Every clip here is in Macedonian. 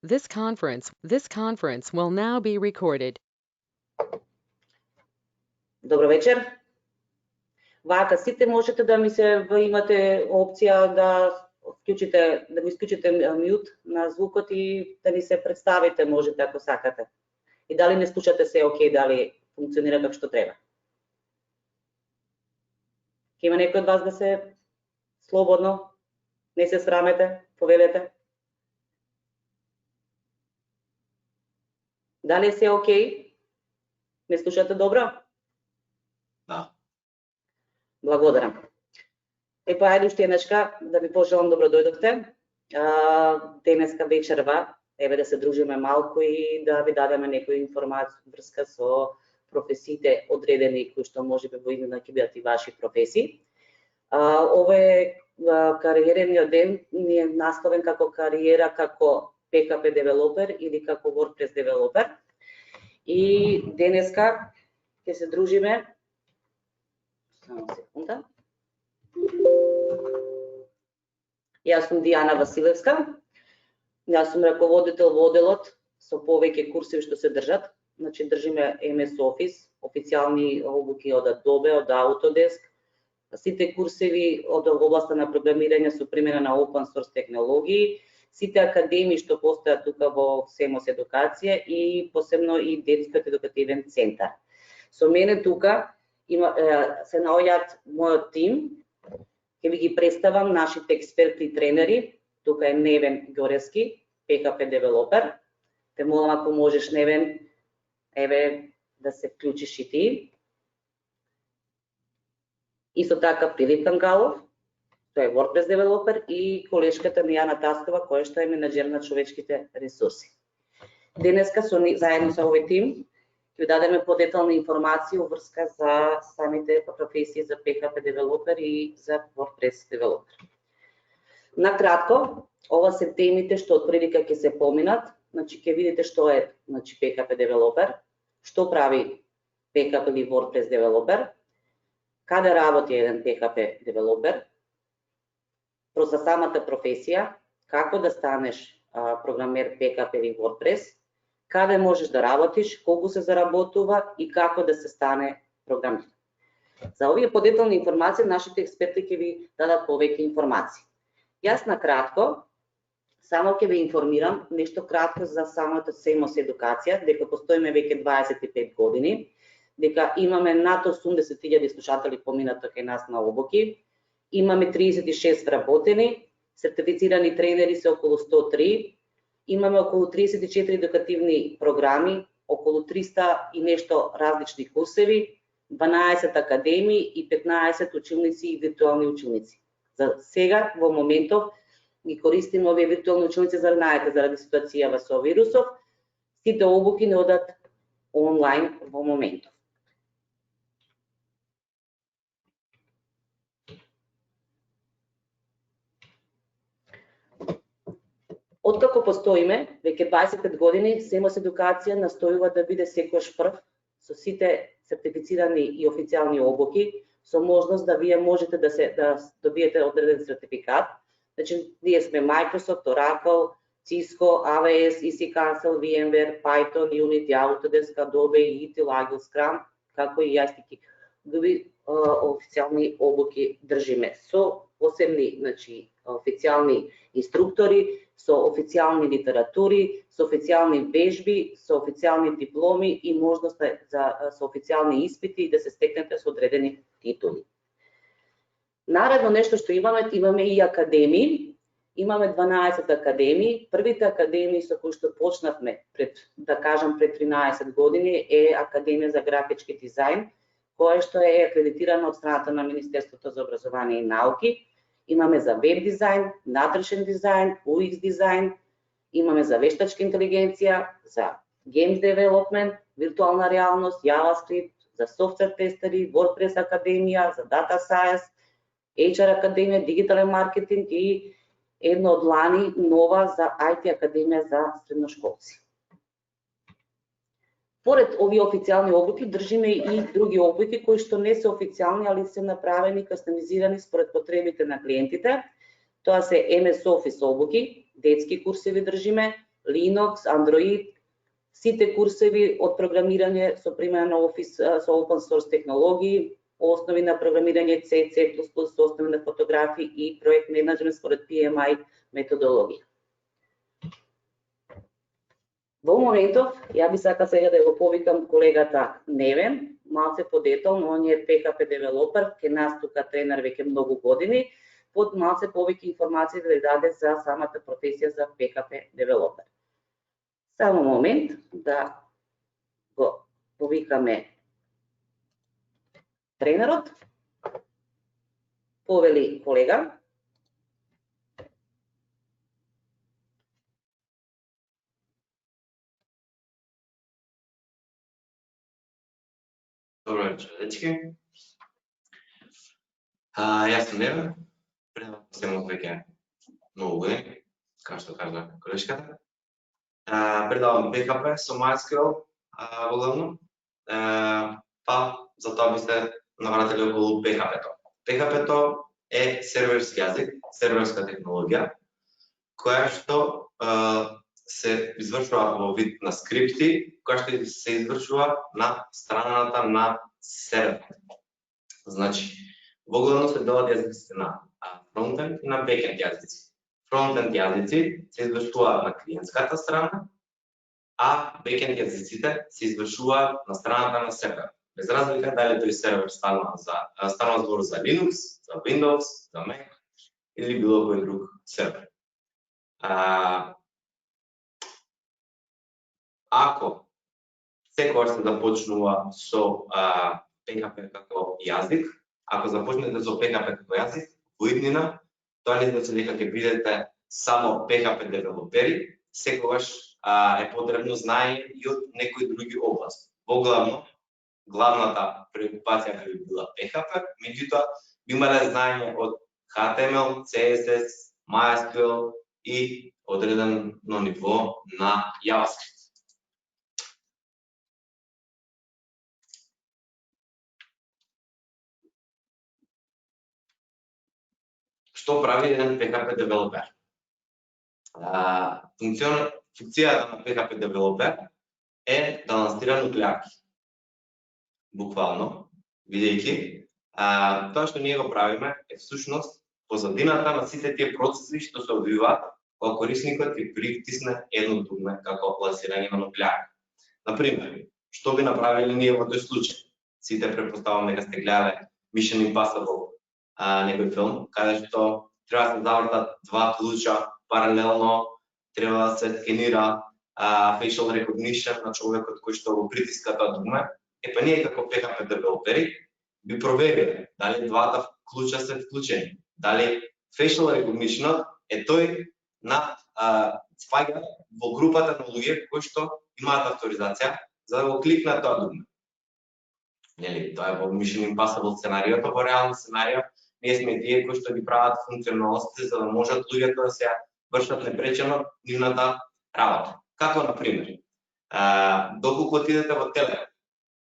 This conference will now be recorded. Добро вечер. Вака сите можете да ми се имате опција да вклучите, да го исклучите мјут на звукот и да ни се представите, можете ако сакате. И дали не слушате се окей, дали функционира како што треба. Ќе има некој од вас да се слободно, не се срамете, повелете. Дали се окей? Не слушате добро? Да. Благодарам. Епа, ајде уште еднашка да ви пожелам добро дојдовте. Денеска вечерва, еве да се дружиме малку и да ви дадеме некоја информација врска со професиите одредени кои што можеби во иднина ќе бидат и ваши професии. Овој кариерниот ден ни е наставен како кариера како PHP девелопер или како WordPress девелопер. И денеска ќе се дружиме. Само секунда. Јас сум Дијана Василевска. Јас сум раководител во оделот со повеќе курсеви што се држат. Значи држиме MS Office, официјални обуки од Adobe, од Autodesk. Сите курсеви од областа на програмирање со примена на open source технологии, сите академии што постојат тука во СЕМОС едукација и посебно и детскиот едукативен центар. Со мене тука се наоѓаат мојот тим. Ќе ви ги представам нашите експерти и тренери. Тука е Невен Ѓоревски, PHP девелопер. Те молам ако можеш, Невен, еве да се вклучиш и ти. Исто така Филип Кангалов, тој е WordPress девелопер, и колешката Мијана Тастова, која што е менаџер на човечките ресурси. Денеска заедно со овој тим ќе ви дадеме подетална информација врска за самите професии за PHP девелопер и за WordPress девелопер. Накратко, ова се темите што отприлика ќе се поминат. Значи ќе видите што е PHP девелопер, што прави PHP или WordPress девелопер, каде работи еден PHP девелопер, за самата професија, како да станеш програмер PHP или WordPress, каде можеш да работиш, колку се заработува и како да се стане програмер. За овие подетални информации нашите експерти ќе ви дадат повеќе информации. Јас накратко само ќе ви информирам нешто кратко за самата СЕМОС едукација, дека постоиме веќе 25 години, дека имаме над 80.000 слушатели поминато кај нас на обуки, имаме 36 вработени, сертифицирани тренери се околу 103, имаме околу 34 едукативни програми, околу 300 и нешто различни курсеви, 12 академии и 15 училници и виртуални училници. За сега, во моментов, ги користиме овие виртуални училници, знаете, заради ситуацијава со вирусов, сите обуки не одат онлайн во моментов. Откако постоиме, веќе 25 години, СЕМОС едукација настојува да биде секојаш прв со сите сертифицирани и официјални обуки, со можност да вие можете да добиете одреден сертификат. Значи, ние сме Microsoft, Oracle, Cisco, AWS, EC Council, VMware, Python, Unity, Autodesk, Adobe, ITIL, Agile, Scrum, како и јастики. Други официјални обуки држиме со посебни, значи, официјални инструктори, со официјални литератури, со официјални вежби, со официјални дипломи и можност со официјални испити да се стекнете со одредени титули. Наредно нешто што имаме и академии. Имаме 12 академии. Првите академии со кои што почнавме пред 13 години е Академија за графички дизајн, која што е акредитирана од страната на Министерството за образование и науки. Имаме за веб дизајн, натрешен дизајн, UX дизајн, имаме за вештачка интелигенција, за games development, виртуална реалност, JavaScript, за софтвер тестери, WordPress академија, за data science, HR академија, дигитален маркетинг и едно од лани нова за IT академија за средношколци. Поред овие официјални обуки, држиме и други обуки кои што не се официјални, али се направени, кастомизирани според потребите на клиентите. Тоа се MS Office обуки, детски курсеви држиме, Linux, Android, сите курсеви од програмирање со примена на Office со open source технологии, основи на програмирање C, C++, основи на фотографии и проект менеджмент според PMI методологија. Во моментов, ја би сака сега да го повикам колегата Невен, малце подетално, он е PHP девелопер, ке нас тука тренер веќе многу години, под малце повеќе информации да даде за самата професија за PHP девелопер. Само момент да го повикаме тренерот. Повели колега. Добро вечер, дечки. Јас сум Невен, предавам веќе многу години, како што кажа колешката. Предавам PHP со MySQL во главно, па за тоа би се навратили околу PHP-то. PHP-то е серверски јазик, серверска технологија, која што се извршува во вид на скрипти, која што се извршува на страната на сервер. Значи, во главно се делат јазиците на фронтенд и на бекенд јазици. Фронтенд јазици се извршуваат на клиентската страна, а бекенд јазиците се извршуваат на страната на сервер. Без разлика дали тој сервер станува збор за Linux, за Windows, за Mac или било кој друг сервер. Ако секогаш се започнува со PHP како јазик, ако започнете со PHP како јазик, во иднина, тоа не значи дека ќе бидете само PHP девелопери, секогаш е потребно знаење и од некои други области. Во главно, главната преокупација би била PHP, меѓутоа би имале знаење од HTML, CSS, MySQL и одредено ниво на JavaScript. Што прави еден PHP девелопер? Функцијата на PHP девелопер е да лансира нуклеарки. Буквално, видејќи, тоа што ние го правиме е всушност позадината на сите тие процеси што се одвиваат кога корисникот ќе притисне едно дугме како лансирање на нуклеарка. Например, што би направиле ние во тој случај? Сите претпоставам дека сте гледале Mission Impossible, некој филм, каде што треба да се завртат два клуча паралелно, треба да се скенира facial recognition на човекот кој што го притиска тоа дугме. Епа ние како PHP девелопери би провериле дали двата клуча се вклучени, дали facial recognition е тој на спаѓа во групата на луѓе кои што имаат авторизација за да го кликнат тоа дугме. Нели, тоа е во Mission Impossible сценариото, во реални сценарио ние сме тие кои што ги прават функционалности за да можат луѓето да се вршат непречено нивната работа. Како на пример, доколку отидете во теле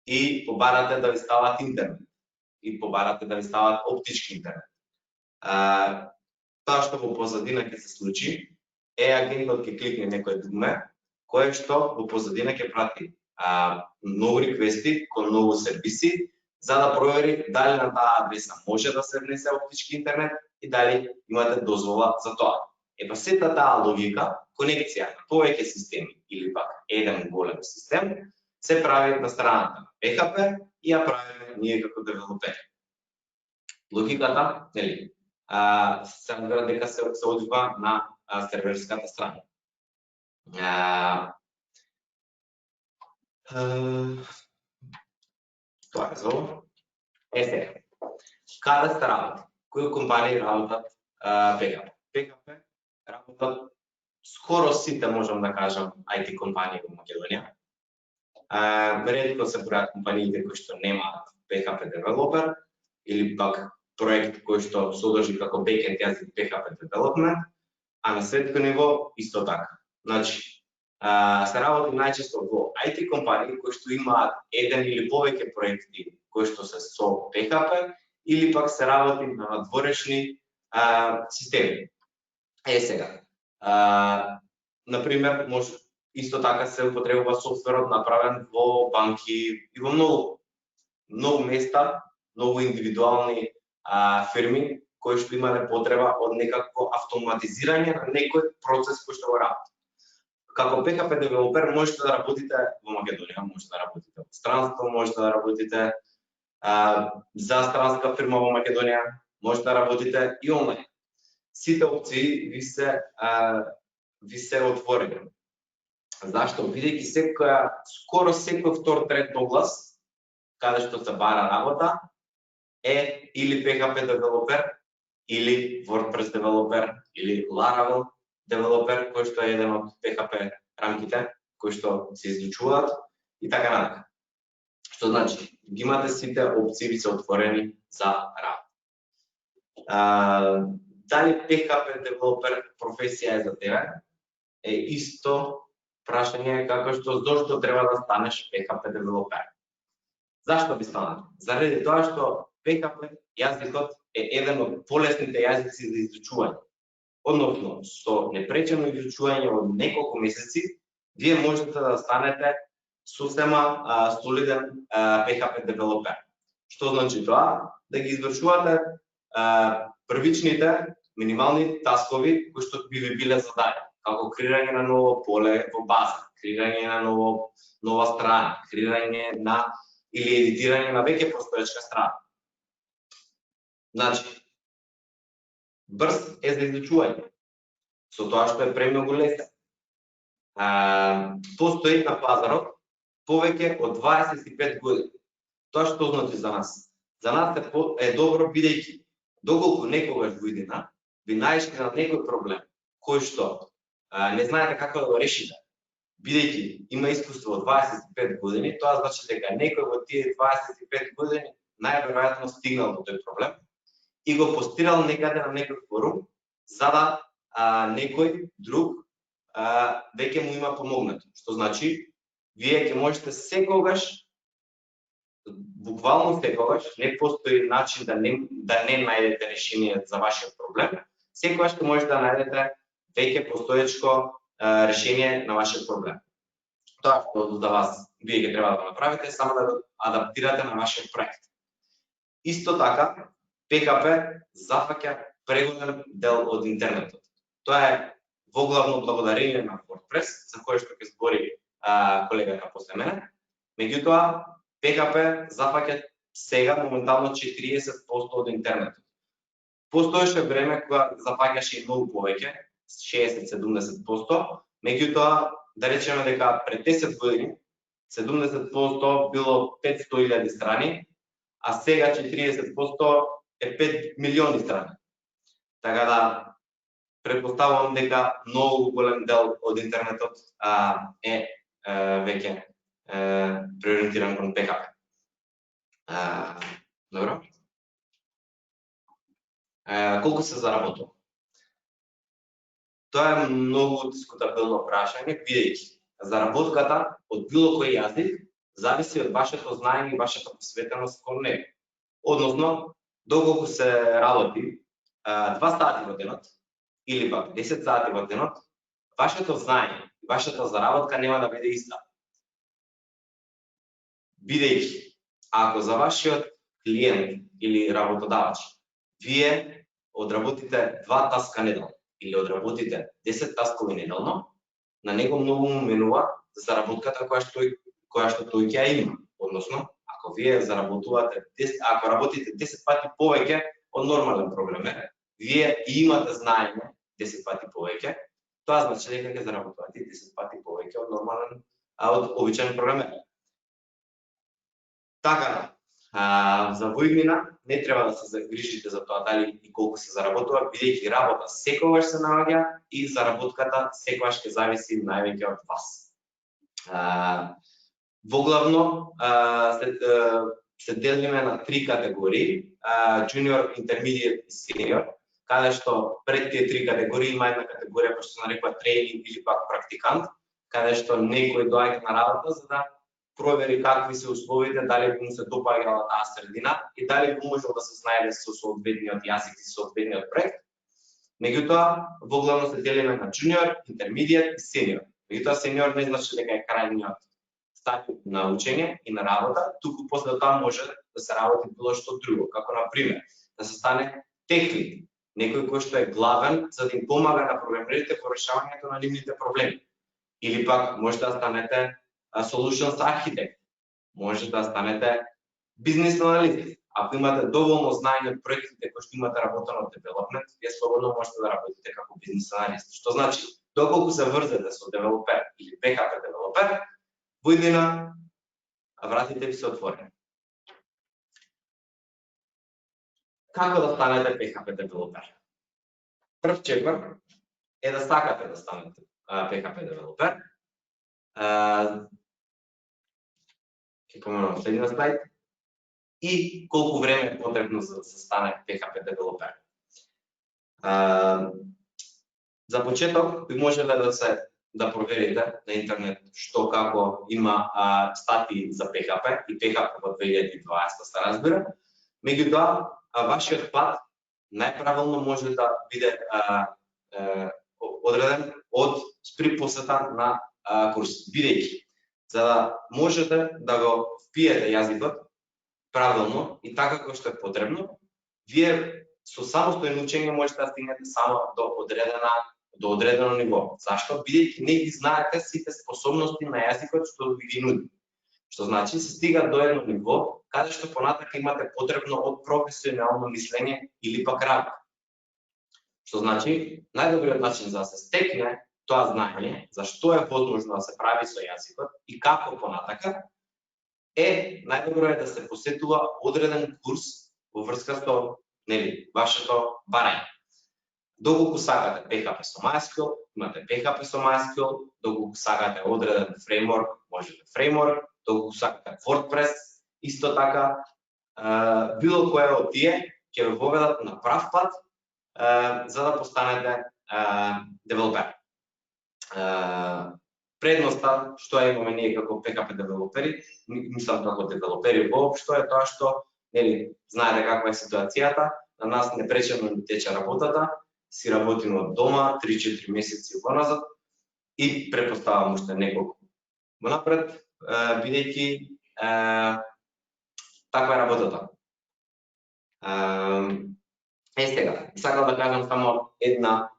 и побарате да ви стават интернет и побарате да ви стават оптички интернет. Тоа што во позадина ќе се случи е агентот ќе кликне некој дугме кое што во позадина ќе прати многу реквести кон многу сервиси за да провери дали на таа адреса може да се внесе оптички интернет и дали имате дозвола за тоа. Епа сета таа логика, конекција на повеќе системи или пак еден голем систем, се прави на страната на PHP и ја правиме ние како девелопери. Логиката, нели, се разбира дека се одвива на серверската страна. Тоа е за ово. Сега, каде сте работи? Кои компании работат PHP? PHP работат скоро сите, можам да кажам, IT компании во Македонија. Ретко се бројат компаниите кои што немаат PHP девелопер или пак проект кој што содржи како бекенд јазик PHP development, а на светско ниво исто така. Значи, се работи најчесто во IT компании кои што имаат еден или повеќе проекти кои што се со PHP или пак се работи на надворешни системи. Сега, например, може исто така се употребува софтверот направен во банки и во многу места, многу индивидуални фирми кои што имале потреба од некакво автоматизирање на некој процес кој што го работи. Како PHP девелопер можете да работите во Македонија, можете да работите во странство, можете да работите за странска фирма во Македонија, можете да работите и онлайн. Сите опции ви се отворени. Зашто? Бидејќи скоро секој втор трет оглас каде што се бара работа е или PHP девелопер, или WordPress девелопер, или Laravel девелопер, кој што е еден од PHP рамките, кои што се изучуваат и така натаму. Што значи, ги имате сите опции ви се отворени за работа. Дали PHP девелопер професија е за тебе? Е исто прашање како што зошто треба да станеш PHP девелопер. Зашто би станал? Заради тоа што PHP јазикот е еден од полесните јазици за изучување. Односно, со непречено изучување од неколку месеци, вие можете да станете сосема солиден PHP девелопер. Што значи тоа? Да ги извршувате првичните минимални таскови кои што би ви биле зададени, како креирање на ново поле во база, креирање на нова страна, креирање на или едитирање на веќе постоечка страна. Значи, брз е за изучување, со тоа што е премногу лесен. Постои на пазарот повеќе од 25 години. Тоа што значи за нас? За нас е добро бидејќи доколку некогаш во иднина ви најшли на некој проблем кој што не знаете како да го решите, бидејќи има искуство од 25 години, тоа значи дека некој во тие 25 години најверојатно стигнал до тој проблем и го постирал некаде на некој форум, за да некој друг веќе му има помогнато. Што значи, вие ќе можете секогаш, буквално секогаш, не постои начин да не најдете решение за вашиот проблем, секогаш ќе можете да најдете веќе постоечко решение на вашиот проблем. Тоа што за вас вие ќе треба да направите само да го адаптирате на вашиот проект. Исто така, PHP зафаќа преголем дел од интернетот. Тоа е воглавно благодарение на WordPress, за кое што ќе збори колегата после мене. Меѓутоа, PHP зафаќа сега моментално 40% од интернетот. Постоеше време кога зафаќаше и многу повеќе, 60-70%, меѓутоа, да речеме дека пред 10 години 70% било 500.000 страни, а сега 40% е 5 милиони страни. Така да, предпоставувам дека многу голем дел од интернетот е веќе преориентиран кон PHP. Добро. Колку се заработува? Тоа е многу дискутабилно прашање, бидејќи заработката од било кој јазик зависи од вашето знаење и вашата посветеност кон него. Односно, доколку се работи 2 сати во денот или пак 10 сати во денот, вашето знаење и вашата заработка нема да биде иста. Бидејќи, ако за вашиот клиент или работодавач вие одработите 2 таска неделно или одработите 10 таскови неделно, на него многу му менува заработката која што тој ќе ја има. Односно, ако вие заработувате ако работите 10 пати повеќе од нормален програмер, вие имате знаење 10 пати повеќе, тоа значи дека ќе заработувате 10 пати повеќе од нормален од обичаен програмер. Така, за воиднина не треба да се загрижите за тоа дали и колку се заработува, бидејќи работа секогаш се наоѓа и заработката секогаш ќе зависи највеќе од вас. Воглавно се делиме на 3 категории: junior, intermediate и senior, каде што пред тие 3 категории има една категорија која се нарекува тренинг или пак практикант, каде што некој доаѓа на работа за да провери какви се условите, дали му се допаѓала таа средина и дали можел да се снајде со соодветниот јазик и соодветниот проект. Меѓутоа, во главно се делиме на junior, intermediate и senior. Меѓутоа, senior не значи дека е крајниот стадиум на учење и на работа, туку после тоа може да се работи било што друго, како на пример да се стане tech lead, некој кој што е главен за да им помага на програмерите во решавањето на нивните проблеми. Или пак може да станете solutions architect, може да станете бизнес аналист. Ако имате доволно знаење од проектите кои што имате работено од development, вие слободно можете да работите како бизнес аналист. Што значи, доколку се врзете со девелопер или PHP девелопер, во иднина вратите ви се отворени. Како да станете PHP девелопер? Прв чекор е да сакате да станете PHP девелопер. Ќе поменувам следниот слайд. И колку време е потребно за да се стане PHP девелопер. За почеток би можеле да проверите на интернет што како има статии за PHP и PHP во 2020 се разбира. Меѓутоа, вашиот пат најправилно може да биде одреден при посета на курс, бидејќи за да можете да го впиете јазикот правилно и така како што е потребно, вие со самостојно учење можете да стигнете само до одредено ниво. Зашто? Бидејќи не ги знаете сите способности на јазикот што ви ги нуди. Што значи се стига до едно ниво каде што понатака имате потребно од професионално мислење или пак работа. Што значи најдобриот начин за да се стекне тоа знаење за што е возможно да се прави со јазикот и како понатака најдобро е да се посетува одреден курс во врска со вашето барање. Доколку сакате PHP со MySQL, имате PHP со MySQL, доколку сакате одреден фреймворк, можете фреймворк, доколку сакате WordPress, исто така, било кој од тие ќе ве воведат на прав пат за да постанете девелопер. Предноста што имаме ние како PHP девелопери, мислам како девелопери воопшто е тоа што знаете каква е ситуацијата, на нас непречено ни тече работата, си работиме од дома 3-4 месеци поназад и претпоставам уште неколку напред, бидејќи таква е работата. Сега, сакам да кажам само една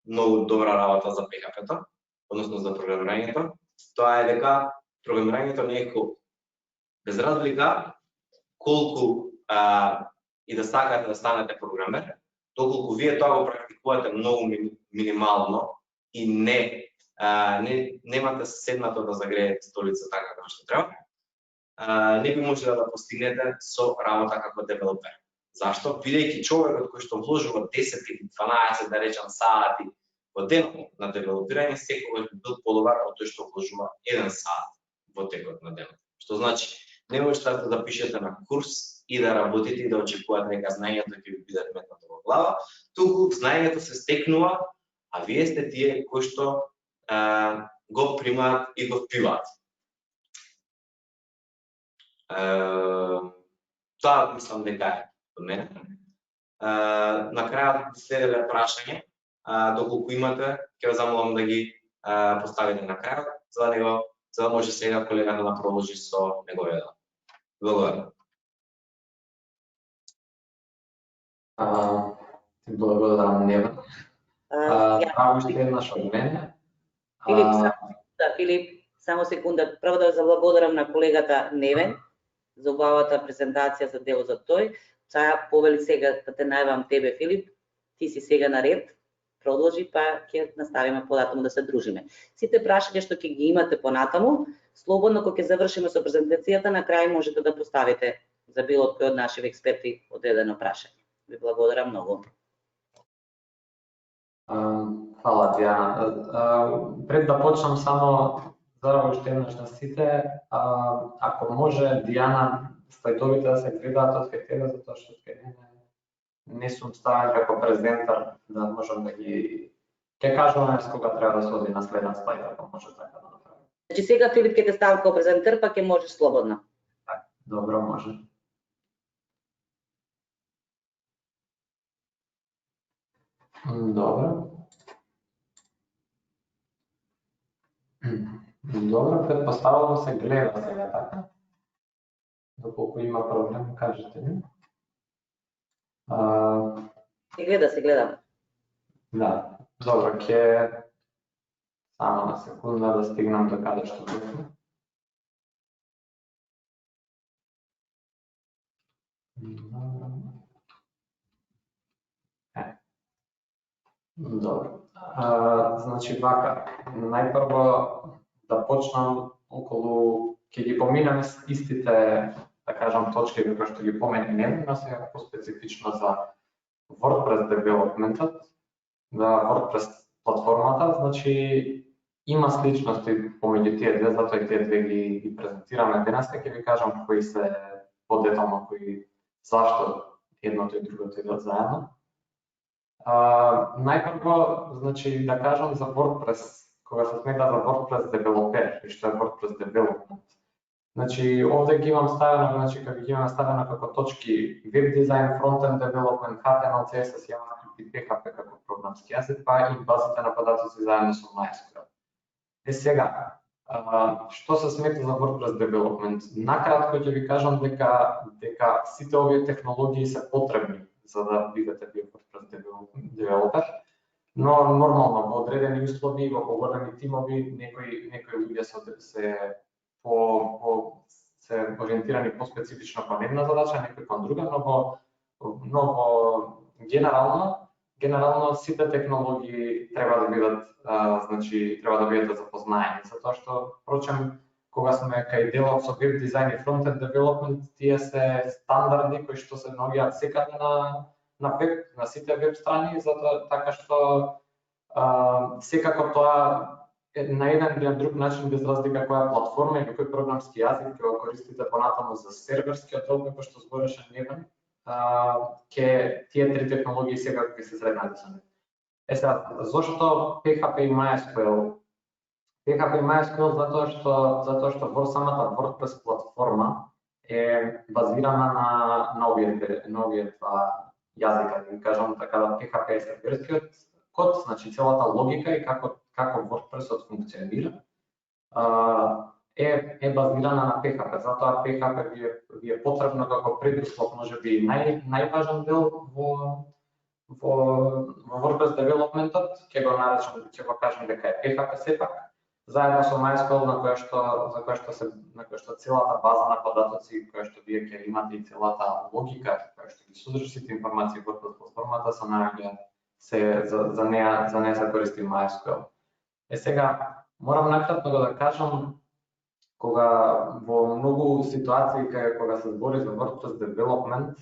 многу добра работа за PHP-то, односно за програмирањето, тоа е дека програмирањето не е код. Без разлика колку и да сакате да станете програмер, доколку вие тоа го практикувате многу минимално и немате седнато да загреете столица така како што треба, не би можеле да постигнете со работа како девелопер. Зашто? Бидејќи човекот кој што вложува 10 или 12, да речам, сати во денот на девелопирање, секогаш би бил подобар од тој што вложува 1 сат во текот на денот. Што значи, не можете да се запишете на курс и да работите и да очекувате дека знаењето ќе ви биде метнато во глава, туку знаењето се стекнува, а вие сте тие кои што го примаат и го впиваат. Тоа мислам дека е од мене. На крајот следеле прашање, доколку имате, ќе ве замолам да ги поставите на крајот, за да може сега колегата да продолжи со неговиот дел. Благодарам. Благодарам, Невен. Уште еднаш од мене. Филип, само секунда. Прво да заблагодарам на колегата Невен за убавата презентација за дело за тој. Сега повели сега да те најавам тебе, Филип. Ти си сега на ред. Продолжи, па ќе наставиме податаму да се дружиме. Сите прашања што ќе ги имате понатаму, слободно кога ќе завршиме со презентацијата, на крај можете да поставите за било кој од нашите експерти одредено прашање. Ви благодарам многу. Фала, Дијана. Пред да почнам само за уште еднаш на сите, ако може, Дијана, слайдовите да се гледаат од тебе, затоа што не сум ставен како презентар, да можам да ги... Ке кажуваме с кога треба да се оди на следен слайд, ако може така да направим. Значи сега Филип ќе те ставам како презентер, па ќе можеш слободно. Добро, може. Добро. Добро, предпоставувам се гледа сега така. Доколку има проблем, кажете ми. Се гледа. Да, добро, ќе само на секунда да стигнам до каде што бевме. Добро. Значи вака, најпрво да почнам околу, ќе ги поминеме истите, да кажам, точки како што ги поминеме, но сега по-специфично за WordPress development-от, за WordPress платформата, значи има сличности помеѓу тие две, затоа и тие две ги презентираме денес, ќе ви кажам кои се подетално, кои зашто едното и другото идат заедно. Најпрво, значи да кажам за WordPress, кога се смета за WordPress девелопер и што е WordPress development. Значи овде ги имам ставено, значи како ги имам ставено како точки web design, front-end development, HTML, CSS, JavaScript и PHP како програмски јазик, па и базите на податоци заедно со MySQL. Сега, што се смета за WordPress development? Накратко ќе ви кажам дека сите овие технологии се потребни за да бидете WordPress девелопер, но нормално во одредени услови, во поголеми тимови, некои луѓе се ориентирани по-специфично кон една задача, некои кон друга, но во генерално сите технологии треба да бидат треба да бидат запознаени, затоа што впрочем кога сме кај делот со веб дизајн и фронтенд девелопмент, тие се стандарди кои што се наоѓаат секаде на веб, на сите веб страни, затоа така што секако тоа на еден или друг начин, без разлика која платформа или кој програмски јазик ќе го користите понатаму за серверскиот дел, како што збореше Невен, ќе тие три технологии секако ќе се сретнат со него. Сега, зошто PHP и MySQL? PHP и MySQL затоа што во самата WordPress платформа е базирана на овие два јазика, да кажам така, да PHP е серверскиот код, значи целата логика и како WordPress-от функционира е базирана на PHP. Затоа PHP ви е потребно како предуслов, можеби најважен дел во WordPress development-от, ќе го кажам дека е PHP сепак, заедно со MySQL на која што целата база на податоци, која што вие ќе имате и целата логика, која што ги содржи сите информации во WordPress платформата, се наоѓа за неа се користи MySQL. Сега морам накратко да кажам, кога во многу ситуации кога се збори за WordPress development,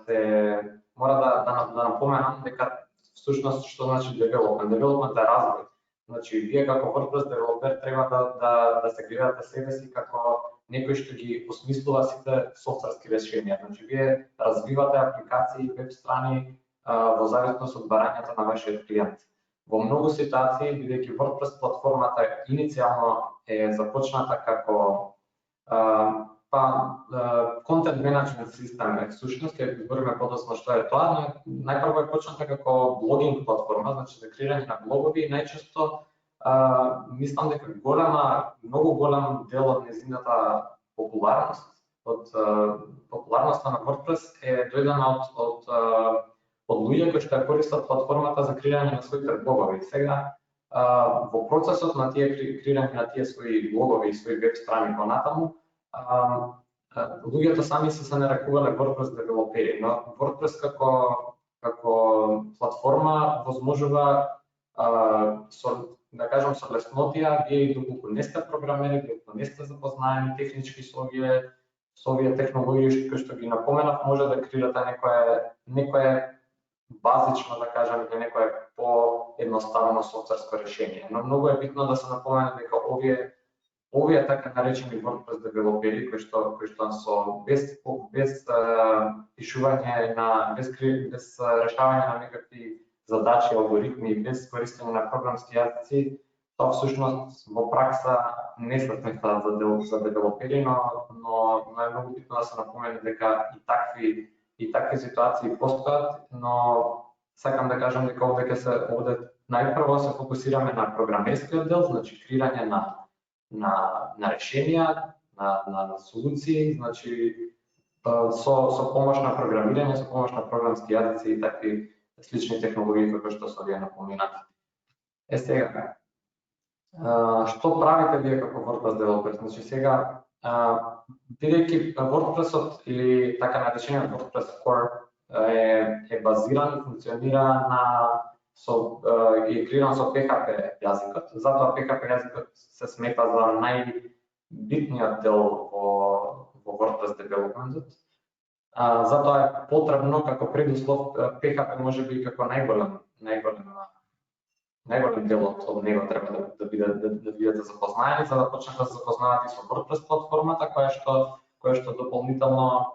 се мора да напоменам дека всушност што значи development? Development е развој. Значи вие како WordPress девелопер треба да се гледате себе си како некој што ги осмислува сите софтверски решенија. Значи вие развивате апликации, веб страни во зависност од барањата на вашиот клиент. Во многу ситуации, бидејќи WordPress платформата иницијално е започната како контент менеджмент систем, всушност ќе збориме подоцна што е тоа, но најпрво е почната како блогинг платформа, значи за креирање на блогови и најчесто мислам дека многу голем дел од незината популарноста на WordPress е дојдена од луѓе кои што ја користат платформата за креирање на своите блогови. Сега во процесот на тие креирање на тие своји блогови и своји веб страни понатаму, луѓето сами се нарекувале WordPress девелопери, но WordPress како платформа возможува да кажам со леснотија, вие и доколку не сте програмери, доколку не сте запознаени технички со овие технологии кои што ги напоменав, може да креирате некое базично, да кажам, или некое по-едноставно софтверско решение. Но многу е битно да се напомене дека овие така наречени WordPress девелопери кои што без пишување без решавање на некакви задачи, алгоритми, без користење на програмски јазици, тоа всушност во пракса не се сметаат за девелопери, но е многу битно да се напомене дека и такви ситуации постојат, но сакам да кажам дека овде најпрво се фокусираме на програмерскиот дел, значи креирање на решенија, на солуции, значи со помош на програмирање, со помош на програмски јазици и такви слични технологии како што се вие напоменати. Сега, што правите вие како WordPress девелопер? Значи сега, бидејќи WordPress-от или така наречениот WordPress Core е базиран и функционира и креиран со PHP јазикот, затоа PHP јазикот се смета за најбитниот дел во WordPress девелопментот. Затоа е потребно како предуслов PHP можеби како најголем дел од него треба да бидете запознаени, за да почнете да се запознаете со WordPress платформата, која што дополнително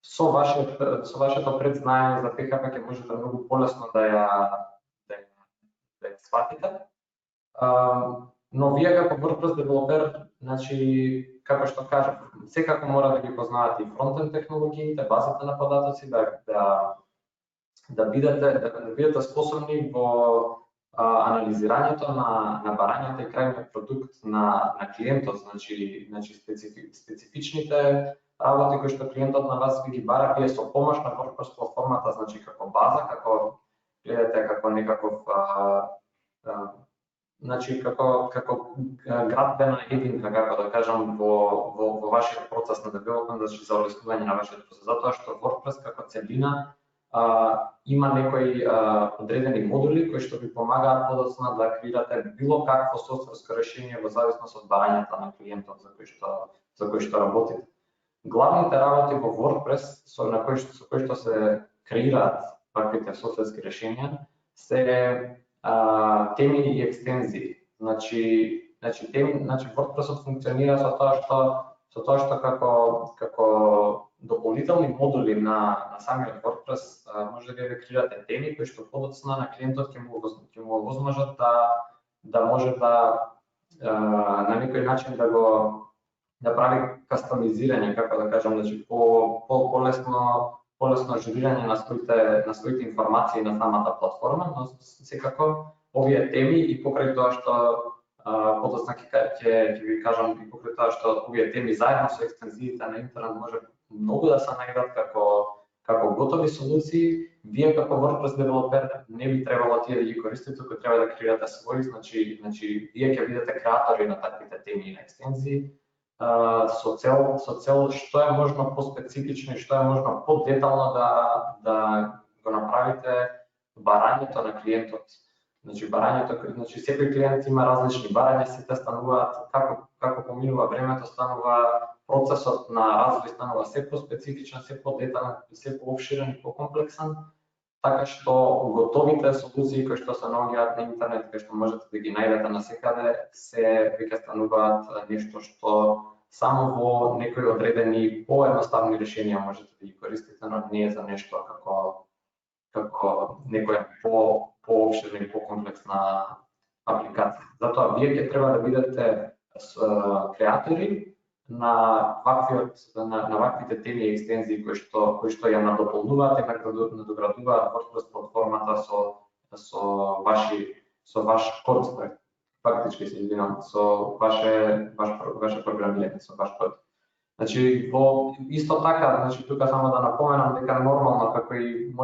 со вашето предзнаење за PHP ќе можете многу полесно да ја сватите. Но вие како WordPress девелопер, значи како што кажав, секако мора да ги познавате и фронтенд технологиите, базите на податоци, да бидете способни во анализирањето на барањата и крајниот продукт на клиентот, значи специфичните работи кои што клиентот на вас ви ги бара, вие со помош на WordPress платформата, значи како база, како гледате како некаков значи како градбена единка, како да кажам, во вашиот процес на девелопмент, значи за олеснување на вашиот процес, затоа што WordPress како целина има некои одредени модули кои што ви помагаат подоцна да креирате било какво софтверско решение во зависност од барањата на клиентот за кој што работите. Главните работи во WordPress со кои што се креираат ваквите софтверски решенија се теми и екстензии. Значи WordPress функционира со тоа што како дополнителни модули на самиот WordPress може да креирате теми кои што подоцна на клиентот ќе му овозможат да може на некој начин да прави кастомизирање, како да кажам, значи полесно ажурирање на своите информации на самата платформа, но секако овие теми и покрај тоа што подоцна ќе ви кажам и покрај тоа што овие теми заедно со екстензиите на интернет може многу да се најдат како готови солуции, вие како WordPress девелопер не би требало тие да ги користите, туку треба да креирате свои, значи вие ќе бидете креатори на таквите теми и на екстензии, со цел што е можно поспецифично и што е можно подетално да го направите барањето на клиентот. Значи секој клиент има различни барања, сите стануваат како поминува времето, станува процесот на развој станува се по-специфичен, се по-детален, се по-обширен и по-комплексен, така што готовите солуции кои што се наоѓаат на интернет, кои што можете да ги најдете насекаде, се веќе стануваат нешто што само во некои одредени поедноставни решенија можете да ги користите, но не е за нешто како некоја по-обширна и по-комплексна апликација. Затоа вие ќе треба да бидете креатори на ваквите теми и екстензии кои што ја надополнуваат и надоградуваат WordPress платформата со ваш код, фактички се извинам, со ваше програмирање, со ваш код. Значи исто така, значи тука само да напоменам дека нормално како и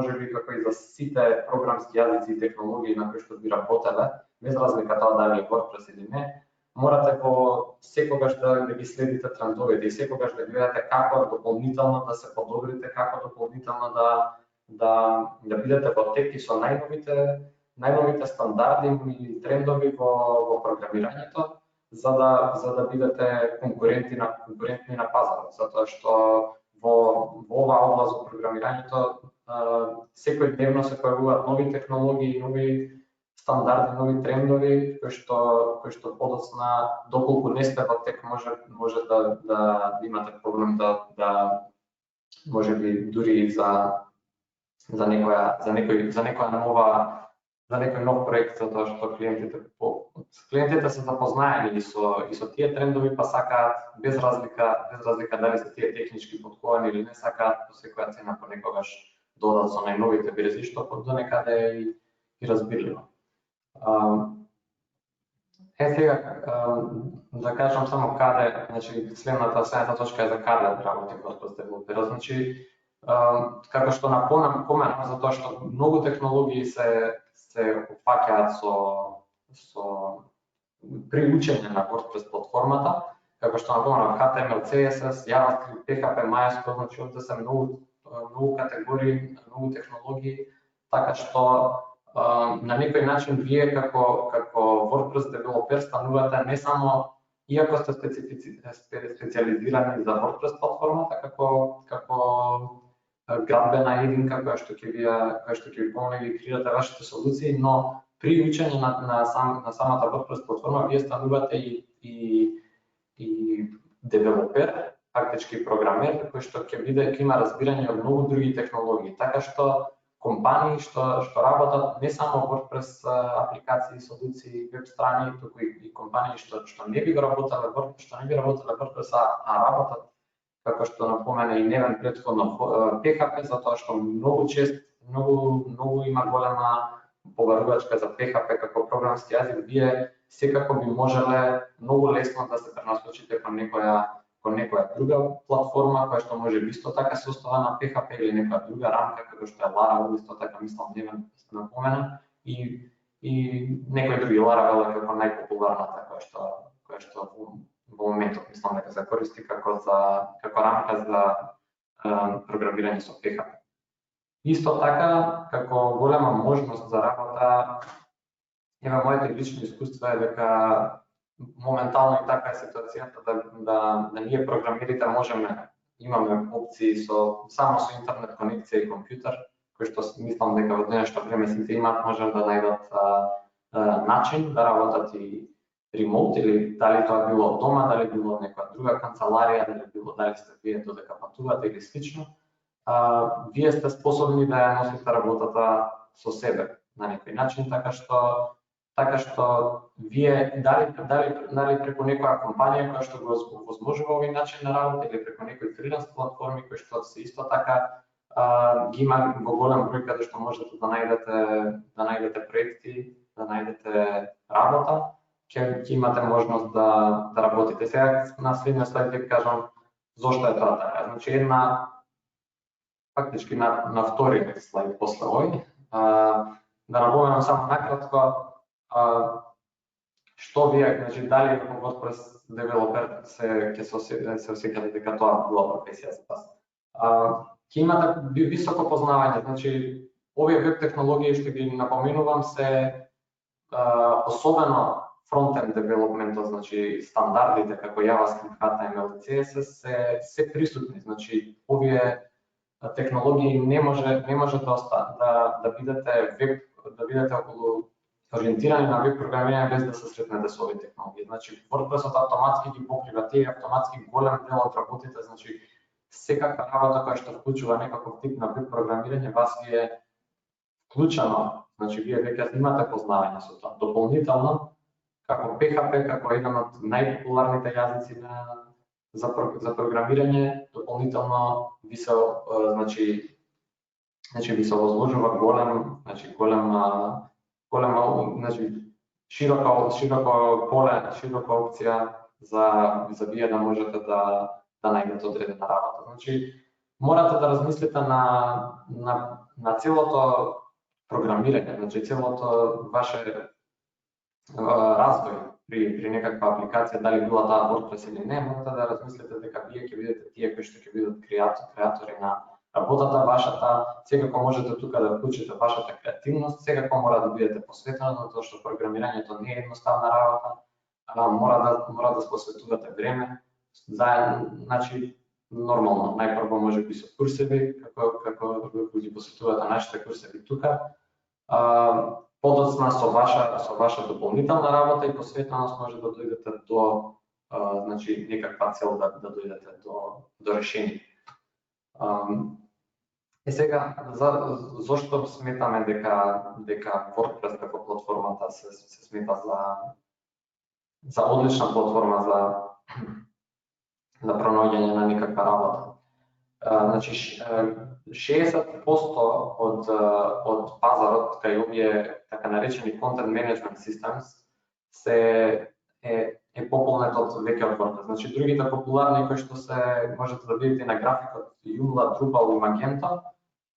за сите програмски јазици и технологии на кои што би работеле, без разлика тоа дали е WordPress или не, морате секогаш да ги следите трендовите и секогаш да гледате како дополнително да се подобрите, како дополнително да бидете во тек и со најновите стандарди и трендови во програмирањето, за да бидете конкурентни на пазарот, затоа што во оваа област во програмирањето секојдневно се појавуваат нови технологии, нови стандарди, нови трендови кои што подоцна доколку не сте во тек може да имате проблем да можеби дури за некој нов проект, затоа што клиентите се запознаени и со тие трендови, па сакаат без разлика дали се тие технички подковани или не, сакаат по секоја цена понекогаш додат со најновите верзии, што до некаде е и разбирливо. Сега да кажам само каде, значи следната точка е за каде работи WordPress девелопера. Значи како што напоменам, затоа што многу технологии се опфаќаат со при учење на WordPress платформата, како што напоменам HTML, CSS, JavaScript, PHP, MySQL, значи овде се многу категории, многу технологии, така што на некој начин вие како WordPress девелопер станувате не само, иако сте специализирани за WordPress платформата, како градбена единка која што ќе ви помогне да креирате вашите солуции, но при учење на самата WordPress платформа вие станувате и девелопер, фактички програмер, кој што ќе има разбирање од многу други технологии, така што компании што работат не само WordPress апликации, солуции, веб страни, туку и компании што не би работеле WordPress, а работат, како што напомена и Невен претходно, PHP, затоа што многу има голема поварувачка за PHP како програмски јазик, вие секако би можеле многу лесно да се пренасочите кон некоја друга платформа која што може би исто така се основа на PHP или некоја друга рамка како што е Laravel, исто така мислам Невен напомена, и некои други Laravel е како најпопуларната која што во моментот мислам дека се користи како рамка за програмирање со PHP. Исто така, како голема можност за работа, моите лични искуства е дека моментално и така е ситуацијата да ние програмерите имаме опции само со интернет конекција и компјутер, кој што мислам дека во денешно време сите имаат, можат да најдат начин да работат и ремоут, или дали тоа било од дома, дали било од некоја друга канцеларија, дали сте вие додека патувате или слично. Вие сте способни да ја носите работата со себе на некој начин, така што вие дали преку некоја компанија која што го возможува овој начин на работа или преку некои фриланс платформи кои што се исто така ги има во голем број каде што можете да најдете проекти, да најдете работа, ќе имате можност да работите. Сега на следниот слайд ќе кажам зошто е тоа така. Значи фактички на вториот слайд после овој, да напоменам само накратко што вие, значи дали како WordPress девелопер ќе се осеќате дека тоа била професија за вас. Ќе имате високо познавање, значи овие веб технологии што ги напоменувам се особено фронтенд девелопментот, значи стандардите како JavaScript, HTML, CSS се присутни, значи овие технологии не може да бидете околу ориентирани на веб програмирање без да се сретнете со овие технологии. Значи WordPress автоматски ги покрива тие, автоматски голем дел од работите, значи секаква работа која што вклучува некаков тип на веб програмирање, вас ви е вклучено, значи вие веќе имате познавање со тоа. Дополнително, како PHP, како еден од најпопуларните јазици за програмирање, дополнително ви се возложува широко поле, широка опција за вие да можете да најдете одредена работа. Значи морате да размислите на целото програмирање, значи целото ваше развој при некаква апликација, дали била таа WordPress или не, морате да размислите дека вие ќе бидете тие кои што ќе бидат креатори на работата вашата, секако можете тука да вклучите вашата креативност, секако мора да бидете посветени, затоа што програмирањето не е едноставна работа, мора да посветувате време, значи нормално, најпрво можеби со курсеви, како ги посветувате нашите курсеви тука, подоцна со ваша дополнителна работа и посветеност може да дојдете до значи некаква цел да дојдете до решение. Сега зошто сметаме дека WordPress како платформата се смета за одлична платформа за пронаоѓање на некаква работа. Значи 60% од пазарот кај овие така наречени content management systems е пополнет од веќе од WordPress. Значи другите популарни кои што се можете да видите на графикот Joomla, Drupal и Magento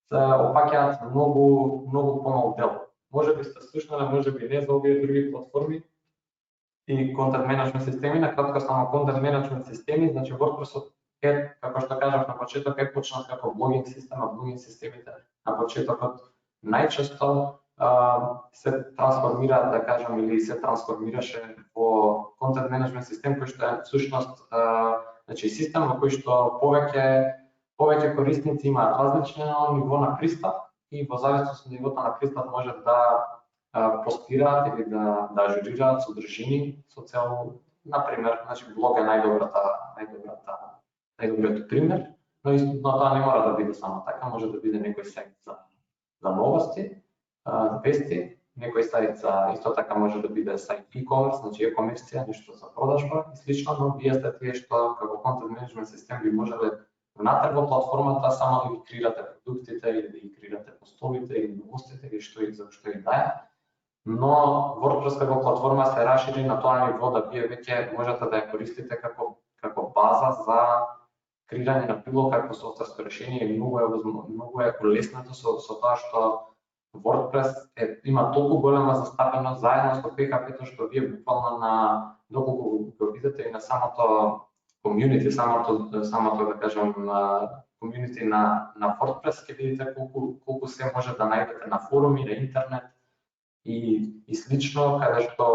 се опаќаат многу помал дел. Можеби сте слушнале, можеби не за овие други платформи и content management системи, на кратко само content management системи, значи WordPress е, како што кажав на почеток, е почнат како блогинг система, блогинг системите на почетокот најчесто се трансформираат, да кажам, или се трансформираше во content management систем кој што е всушност значи систем во кој што повеќе корисници имаат различно ниво на пристап и во зависност од нивото на пристап може да постираат или да ажурираат содржини со цел, например, значи блог е најдобриот пример, но истотно тоа не мора да биде само така, може да биде некој сайт за новости, вести, некој сайт за исто така може да биде сайт e-commerce, значи e-комерција, нешто за продажба и слично, но вие сте тие што како content management систем би можеле внатре во платформата само да ги креирате продуктите или да ги креирате постовите или новостите или што и да е. Но WordPress како платформа се расшири на тоа ниво да вие веќе можете да ја користите како база за креирање на било какво софтверско решение и многу е улеснато со тоа што WordPress има толку голема застапеност заедно со PHP-то што вие буквално доколку го видите и на самото community, самото да кажам community на WordPress ќе видите колку се може да најдете на форуми, на интернет и слично, каде што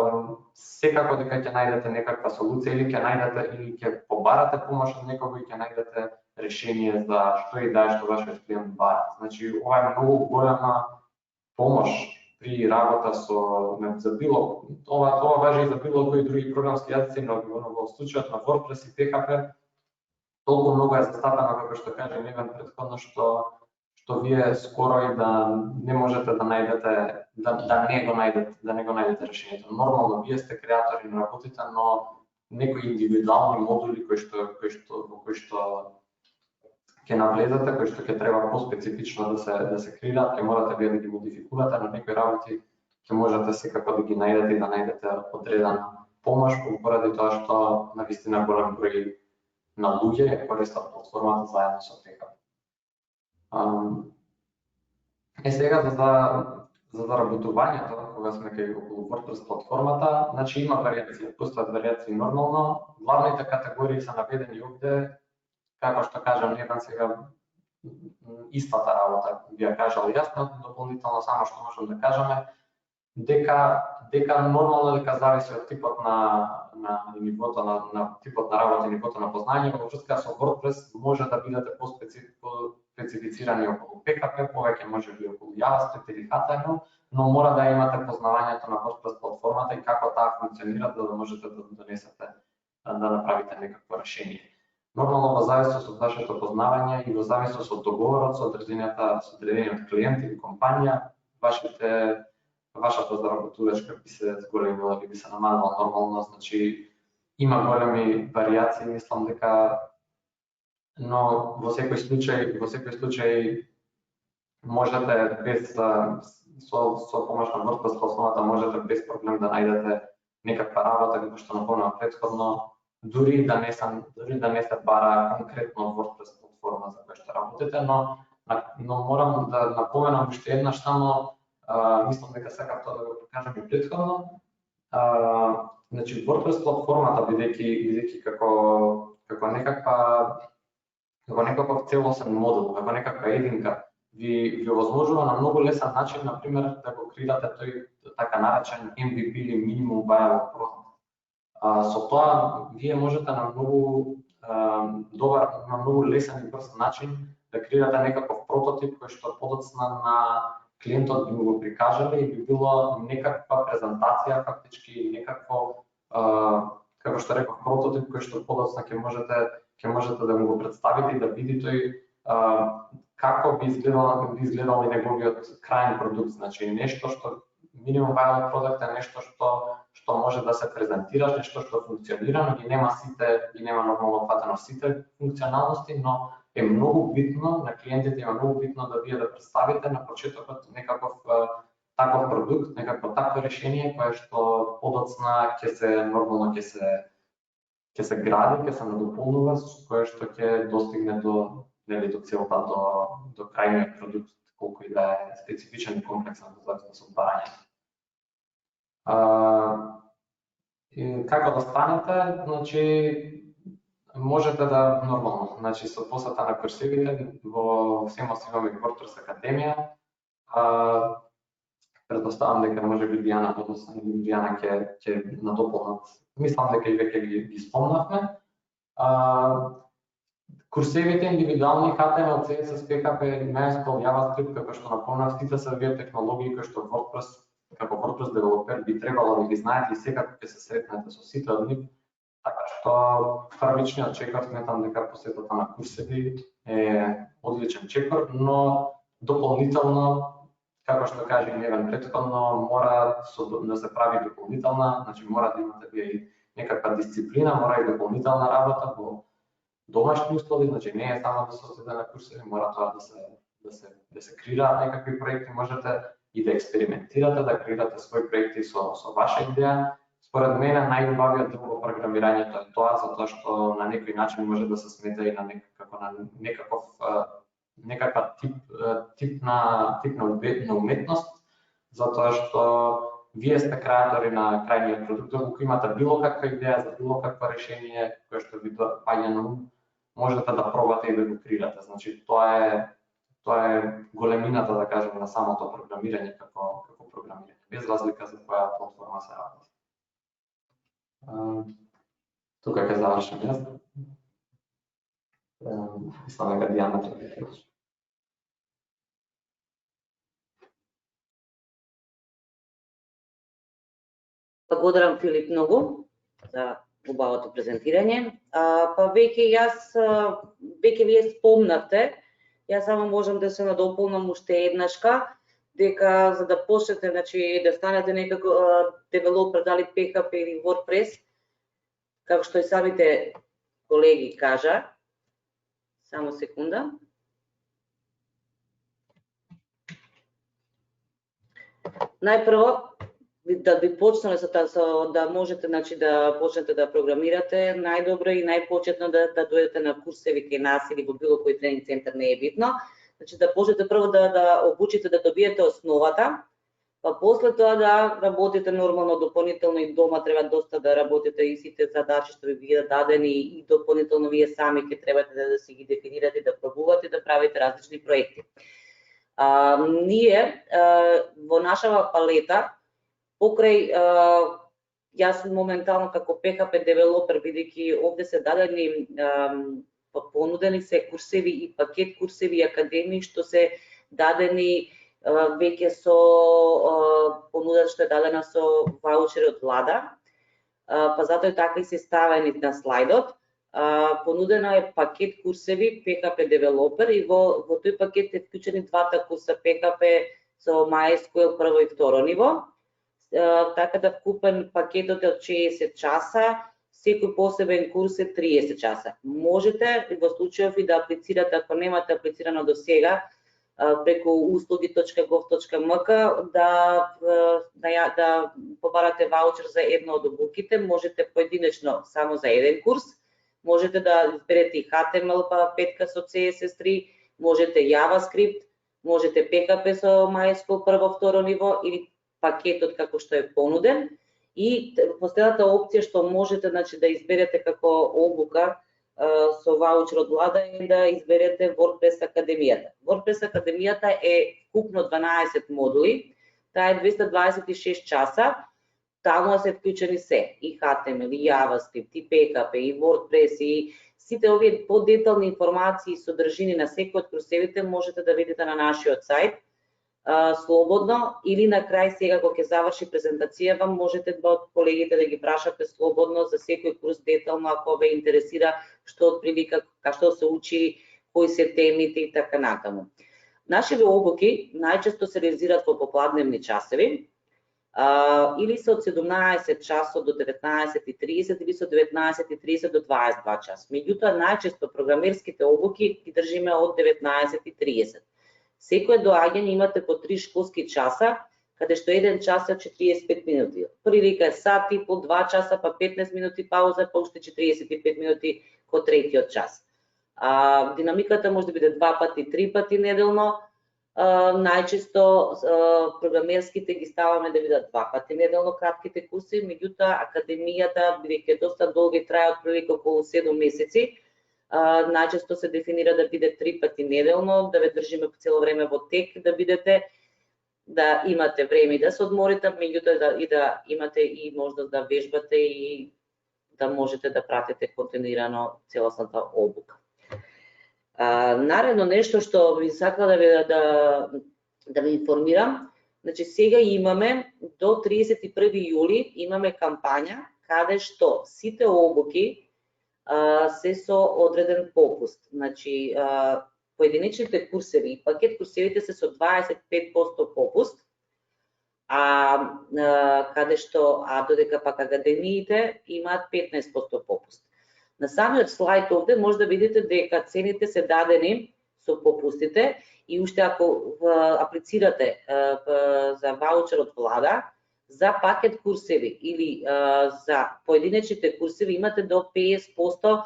секако дека ќе најдете некаква солуција или ќе најдете или ќе побарате помош од некого и ќе најдете решение за што и да е што вашиот клиент бара. Значи ова е многу голема помош при работа за било, ова важи и за било кои други програмски јазици, но во случајот на WordPress и PHP толку многу е застапено, како што кажа Невен претходно, што вие скоро и да не можете да најдете, да не го најдете решението. Нормално вие сте креатори на работите, но некои индивидуални модули кои што ќе навлезете, кои што ќе треба поспецифично да се креираат, ќе морате вие да ги модификувате, на некои работи ќе можете секако да ги најдете и да најдете одредена помош поради тоа што навистина голем број на луѓе користат платформата заедно со PHP. Сега за заработувањето, кога сме кај околу WordPress платформата, значи има варијации, постојат варијации нормално. Главните категории се наведени овде, како што кажам, Невен сега истата работа би ја кажал јас, дополнително само што можам да кажеме, дека нормално дека зависи од типот на нивото на типот на работа и нивото на познање. Во врска со WordPress може да бидете специфицирани околу PHP, повеќе може би околу JavaScript или HTML, но мора да имате познавањето на WordPress платформата и како таа функционира за да можете да донесете да направите некакво решение. Нормално во зависност од вашето познавање и во зависност од договорот со одредениот клиент или компанија, вашата заработувачка би се зголемила или би се намалила нормално, значи има големи варијации, мислам дека, но во секој случај можете без со помош на WordPress платформата можете без проблем да најдете некаква работа како што напомнав претходно, дури да не се бара конкретно WordPress платформа за која што работите, но морам да напоменам уште еднаш само, мислам дека сакав тоа да го покажам и претходно. Значи WordPress платформата бидејќи како некаков целосен модул, како некаква единка, ви овозможува на многу лесен начин, например, да го креирате тој така наречен MVP или Minimum Viable Product. Со тоа вие можете на многу лесен и брз начин да креирате некаков прототип кој што подоцна на клиентот би го прикажале и би било некаква презентација фактички или некакво, како што реков, прототип кој што подоцна ќе можете да го представите и да видите тој како би изгледал и неговиот крајен продукт. Значи нешто што Minimum Viable Product е нешто што може да се презентира, нешто што функционира, но ги нема нормално фатено сите функционалности, но е многу битно, на клиентите е многу битно да вие да представите на почетокот некаков таков продукт, некакво такво решение кое што подоцна ќе се нормално ќе се гради, ќе се надополнува, кое што ќе достигне до целта до крајниот продукт, колку и да е специфичен и комплексен во зависност од барањето. Како да станете, значи можете да нормално, значи со посета на курсивите во Семос имаме WordPress Академија. Предпоставам дека можеби Дијана ќе надополнат. Мислам дека и веќе ги спомнавме. Курсевите индивидуални HTML, CSS, PHP, MySQL, JavaScript, како што напомнав, сите се овие технологии кои што WordPress како WordPress девелопер би требало да ги знаете и секако ќе се сретнете со сите од нив. Така што првичниот чекор сметам дека посетата на курсеви е одличен чекор, но дополнително, како што кажи Невен претходно, мора да се прави дополнителна, значи мора да имате и некаква дисциплина, мора и дополнителна работа во домашни услови, значи не е само да се оседе на курсеви, мора тоа да се креираат некакви проекти, можете и да експериментирате, да креирате своји проекти со ваша идеја. Според мене најубавиот дел во програмирањето е тоа, затоа што на некој начин може да се смета и на некаква тип на уметност, затоа што вие сте креатори на крајниот продукт, ако имате било каква идеја за било какво решение кое што ви доаѓа на ум, можете да пробате и да го креирате. Значи тоа е големината, да кажем, на самото програмирање како програмирање, без разлика за која платформа се работи. Тука ќе завршам јас. Мислам дека Дијана ќе ќе кажи. Благодарам, Филип, многу за убавото презентирање. Па веќе вие спомнавте, јас само можам да се надополнам уште еднашка, дека за да почнете, значи да станете некако девелопер, дали PHP или WordPress, како што и самите колеги кажа, само секунда. Најпрво, да би почнале да можете, значи да почнете да програмирате, најдобро и најпочетно да дојдете на курсеви кај нас или во било кој тренинг центар, не е битно. Значи да почнете прво да обучите да добиете основата, па после тоа да работите нормално дополнително и дома треба доста да работите и сите задачи што ви бидат дадени и дополнително вие сами ќе требате да си ги дефинирате, да пробувате, да правите различни проекти. Ние во нашава палета покрај јас моментално како PHP девелопер, бидејќи овде се дадени понудени се курсеви и пакет курсеви и академии што се дадени веќе со понуда што е дадена со ваучери од влада, па затоа и така и се ставени на слайдот. Понудена е пакет курсеви PHP девелопер и во тој пакет е вклучени двата курса PHP со MySQL прво и второ ниво. Така да вкупен пакетот е од 60 часа, секој посебен курс е 30 часа. Можете во случајов и да аплицирате, ако немате аплицирано до сега, преку услуги.gov.mk да побарате ваучер за едно од обуките, можете поединечно само за еден курс, можете да изберете и HTML па 5 со CSS3, можете JavaScript, можете PHP со MySQL прво, второ ниво или пакетот како што е понуден. И последната опција што можете, значи, да изберете како обука со ваучер од влада е да изберете WordPress Академијата. WordPress Академијата е вкупно 12 модули, таа е 226 часа, таму се вклучени се и HTML, и JavaScript, и PHP, и WordPress, и сите овие подетални информации и содржини на секој од курсевите можете да видите на нашиот сајт слободно, или на крај сега кога ќе заврши презентацијава можете од колегите да ги прашате слободно за секој курс детално ако ве интересира што отприлика, што се учи, кои се темите и така натаму. Нашите обуки најчесто се реализираат во попладневни часови или се од 17 часот до 19:30 или со 19:30 до 22 часа. Меѓутоа, најчесто програмерските обуки ги држиме од 19:30. Секое доаѓање имате по 3 школски часа, каде што еден час е 45 минути. Прилика е сат и по 2 часа, па 15 минути пауза, па уште 45 минути ко третиот час. Динамиката може да биде 2 пати, 3 пати неделно. Најчесто програмерските ги ставаме да бидат 2 пати неделно кратките курси, меѓутоа академијата, бидејќи доста долги, трае отприлика околу 7 месеци, најчесто се дефинира да биде 3 пати неделно, да ве држиме цело време во тек, да бидете, да имате време да се одморите, меѓутоа да имате и можност да вежбате и да можете да пратите континуирано целосната обука. Наредно нешто што би сакала да ви информирам, значи сега имаме до 31 јули имаме кампања каде што сите обуки се со одреден попуст. Значи поединечните курсеви и пакет курсевите се со 25% попуст, каде што додека пак академиите имаат 15% попуст. На самиот слайд овде може да видите дека цените се дадени со попустите и уште ако аплицирате за ваучер од влада, за пакет курсеви или за поединечните курсеви имате до 50%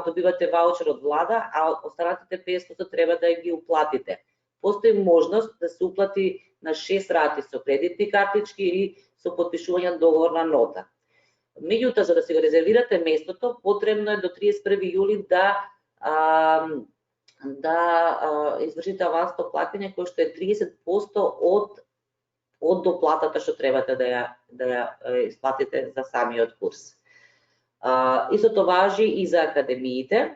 добивате ваучер од влада, а останатите 50% треба да ги уплатите. Постои можност да се уплати на 6 рати со кредитни картички или со подпишување на договорна нота. Меѓутоа, за да се го резервирате местото, потребно е до 31 јули да извршите авансно плаќање кој што е 30% од доплатата што требате да ја исплатите за самиот курс. Истото важи и за академиите,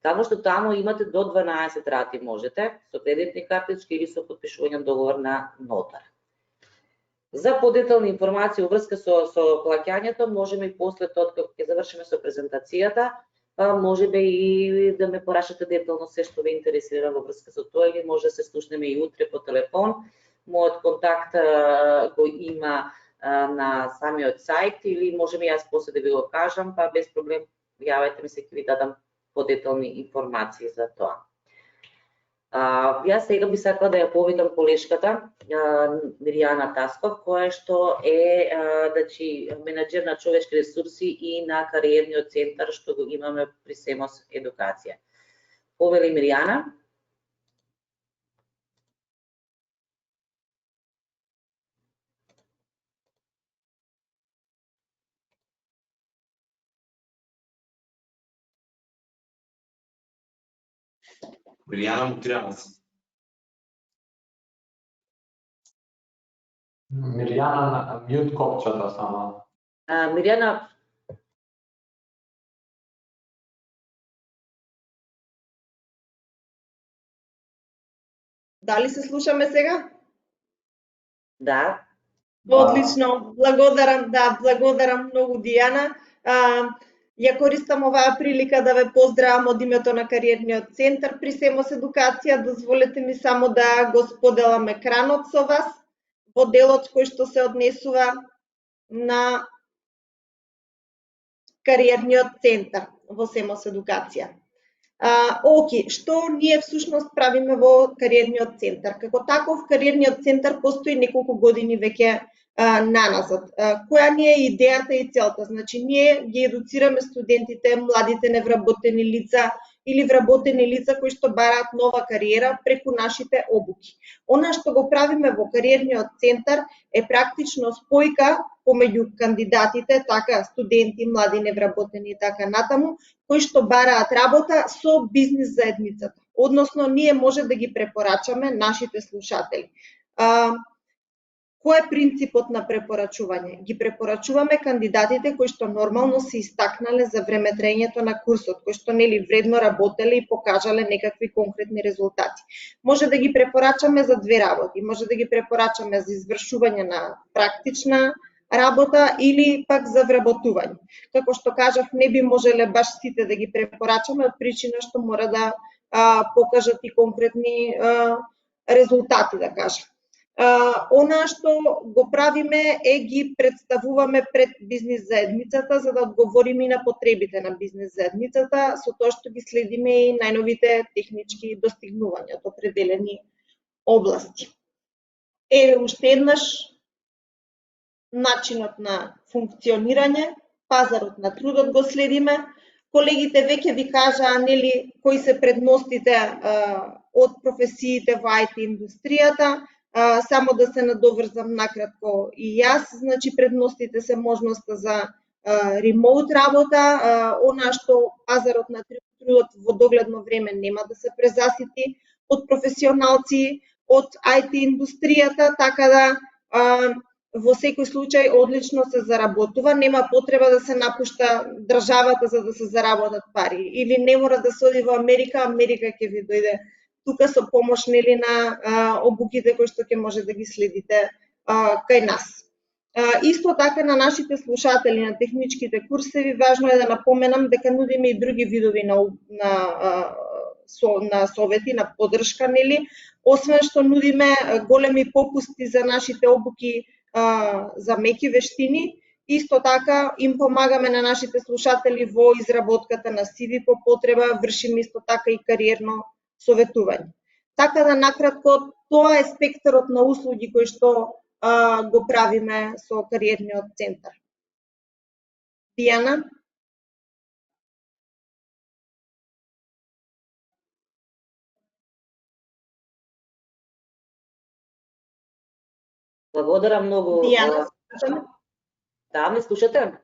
само што таму имате до 12 рати можете, со кредитни картички или со подпишување договор на нотар. За подетални информации во врска со плаќањето, можеме и после тоа кога ќе завршиме со презентацијата, па можеби и да ме порашате детално се што ве интересира во врска со тоа, или може да се слушнеме и утре по телефон. Мојот контакт го има на самиот сајт или можеме јас после да ви го кажам, па без проблем јавете ми се, ќе ви дадам подетални информации за тоа. Јас сега би сакала да ја повикам колешката Миријана Тасков, која што е менаџер на човечки ресурси и на кариерниот центар што го имаме при Семос Едукација. Повели Миријана. Миријана, мутирана си. Миријана, мјут копчето само. Миријана, дали се слушаме сега? да. Одлично, благодарам многу Дијана. Ја користам оваа прилика да ве поздравам од името на кариерниот центар при Семос Едукација. Дозволете ми само да го споделам екранот со вас во делот кој што се однесува на кариерниот центар во Семос Едукација. Што ние всушност правиме во кариерниот центар? Како таков, кариерниот центар постои неколку години веќе наназад. Која ни е идејата и целта? Значи, ние ги едуцираме студентите, младите невработени лица или вработени лица кои што бараат нова кариера преку нашите обуки. Она што го правиме во кариерниот центар е практично спојка помеѓу кандидатите, така студенти, млади невработени и така натаму, кои што бараат работа со бизнис заедницата. Односно, ние може да ги препорачаме нашите слушатели. Кој е принципот на препорачување? Ги препорачуваме кандидатите кои што нормално се истакнале за време траењето на курсот, кои што вредно работеле и покажале некакви конкретни резултати. Може да ги препорачаме за две работи. Може да ги препорачаме за извршување на практична работа или пак за вработување. Како што кажав, не би можеле баш сите да ги препорачаме од причина што мора да покажат и конкретни резултати, да кажам. Она што го правиме е ги представуваме пред бизнис заедницата за да одговориме и на потребите на бизнис заедницата со тоа што ги следиме и најновите технички достигнувања од определени области. Уште еднаш начинот на функционирање, пазарот на трудот го следиме. Колегите веќе ви кажаа нели кои се предностите од професиите во IT индустријата. Само да се надоврзам накратко и јас, значи предностите се можноста за ремоут работа, она што пазарот на трудот во догледно време нема да се презасити од професионалци од IT индустријата, така да во секој случај одлично се заработува, нема потреба да се напушта државата за да се заработат пари или не мора да се оди во Америка, Америка ќе ви дојде тука со помош нели на обуките кои што ќе може да ги следите кај нас. Исто така на нашите слушатели на техничките курсеви важно е да напоменам дека нудиме и други видови на совети, на поддршка нели, освен што нудиме големи попусти за нашите обуки за меки вештини, исто така им помагаме на нашите слушатели во изработката на CV по потреба, вршиме исто така и кариерно советување. Така да накратко тоа е спектарот на услуги кои што го правиме со кариерниот центар. Дијана? Благодарам многу. Дијана, да, ме слушате?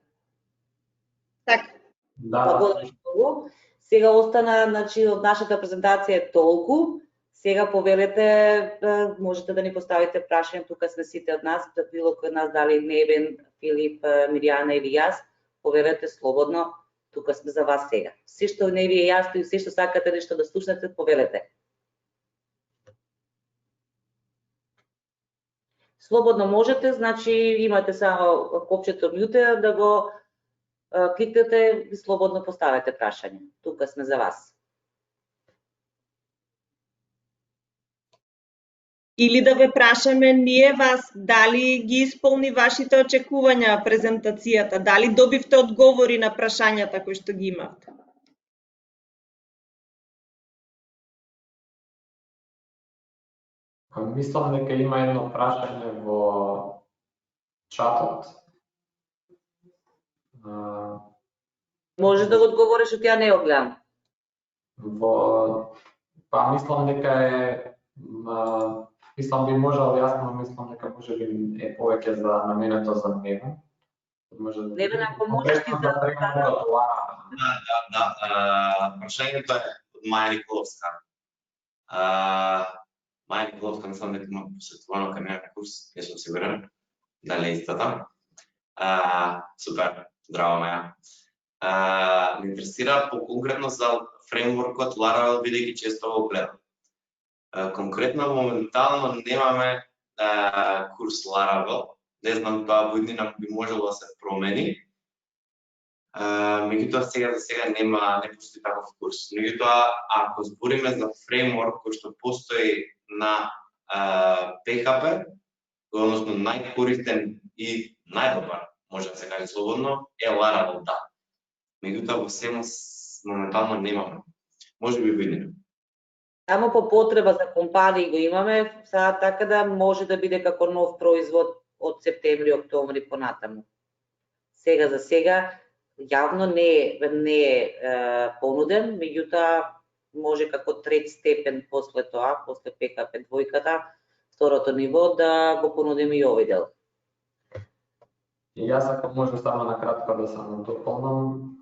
така. Благодарам многу. Сега остана, значи, од нашата презентација е толку. Сега повелете, можете да ни поставите прашање, тука сме сите од нас, било кој од нас, дали Небен, Филип, Миријана или јас, повелете слободно, тука сме за вас сега. Се што не ви е јасно и се што сакате нешто да слушнете, повелете. Слободно можете, значи имате само копчето мјуте да го кликнете и слободно поставете прашање. Тука сме за вас. Или да ве прашаме ние вас, дали ги исполни вашите очекувања презентацијата, дали добивте одговори на прашањата кои што ги имавте? Мислам дека има едно прашање во чатот. Може да го одговориш, што ја не го гледам. Мислам дека мислам би можел јасно, мислам дека може би е повеќе за наменето за него. Небен, ако можеш ти Да, прашањето е од Маја Николовска. Маја Николовска мислам дека има посетувано кај некој курс, не сум сигурен дали е истата. Супер, здраво Маја. Ме интересира по-конкретно за фреймворкот Laravel, бидејќи често го гледам. Конкретно моментално немаме курс Laravel, не знам тоа во иднина би можело да се промени. Меѓутоа сега за сега не постои таков курс. Меѓутоа ако збориме за фреймворк кој што постои на PHP, односно најкористен и најдобар, може да се каже слободно, е Laravel, да. Меѓутоа во Семос моментално немаме. Може би видиме. Само по потреба за компании го имаме, сега така да може да биде како нов производ од септември, октомври понатаму. Сега за сега јавно не е понуден, меѓутоа може како трет степен после тоа, после PHP двојката, второто ниво да го понудиме и овој дел. И јас ако може само накратко да се надополнам,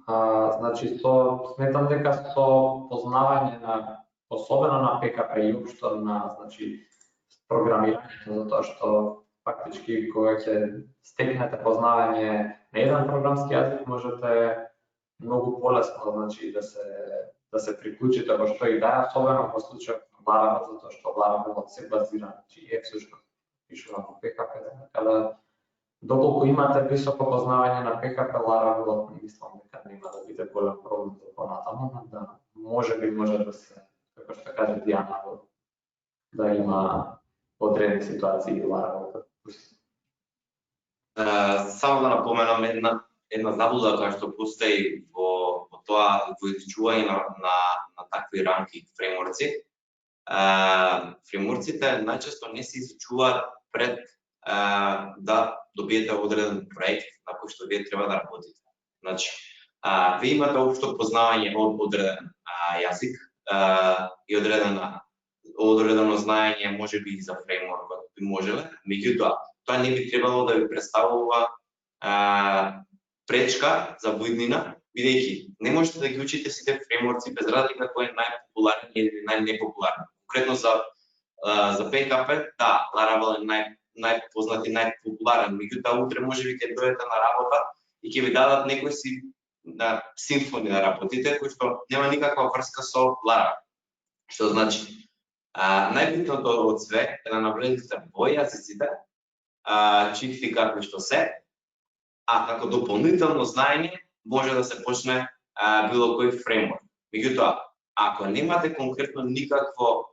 значи сметам дека со познавање на особено на PHP и општо на значи програмирањето, затоа што фактички кога ќе стекнете познавање на еден програмски јазик можете многу полесно значи да се приклучите во што и да, особено во случајот на Laravel, затоа што Laravel се базира, значи е всушност пишува во PHP, така да доколку имате високо познавање на PHP, Laravel мислам дека нема да биде голем проблем за понатаму, да може да се, како што каже Дијана, да има одредени ситуации Лара? Само да напоменам една заблуда која што постои во тоа во изучување на такви рамки фреймворци. Фреймворците најчесто не се изучуваат пред да добиете одреден проект на кој што вие треба да работите. Значи, вие имате општо познавање од одреден јазик и одредено знаење можеби и за фреймворкот би можеле, меѓутоа тоа не би требало да ви представува пречка за буиднина, бидејќи не можете да ги учите сите фреймворци без разлика кој е најпопуларен или најнепопуларен. Конкретно за PHP, да, Laravel е најпознат и најпопуларен, меѓутоа утре можеби ќе дојдете на работа и ќе ви дадат некој си Symfony да работите, кој што нема никаква врска со Laravel. Што значи, најбитното од све е да навлезете во јазиците, чисти какви што се, а како дополнително знаење може да се почне било кој фреймворк. Меѓутоа, ако немате конкретно никакво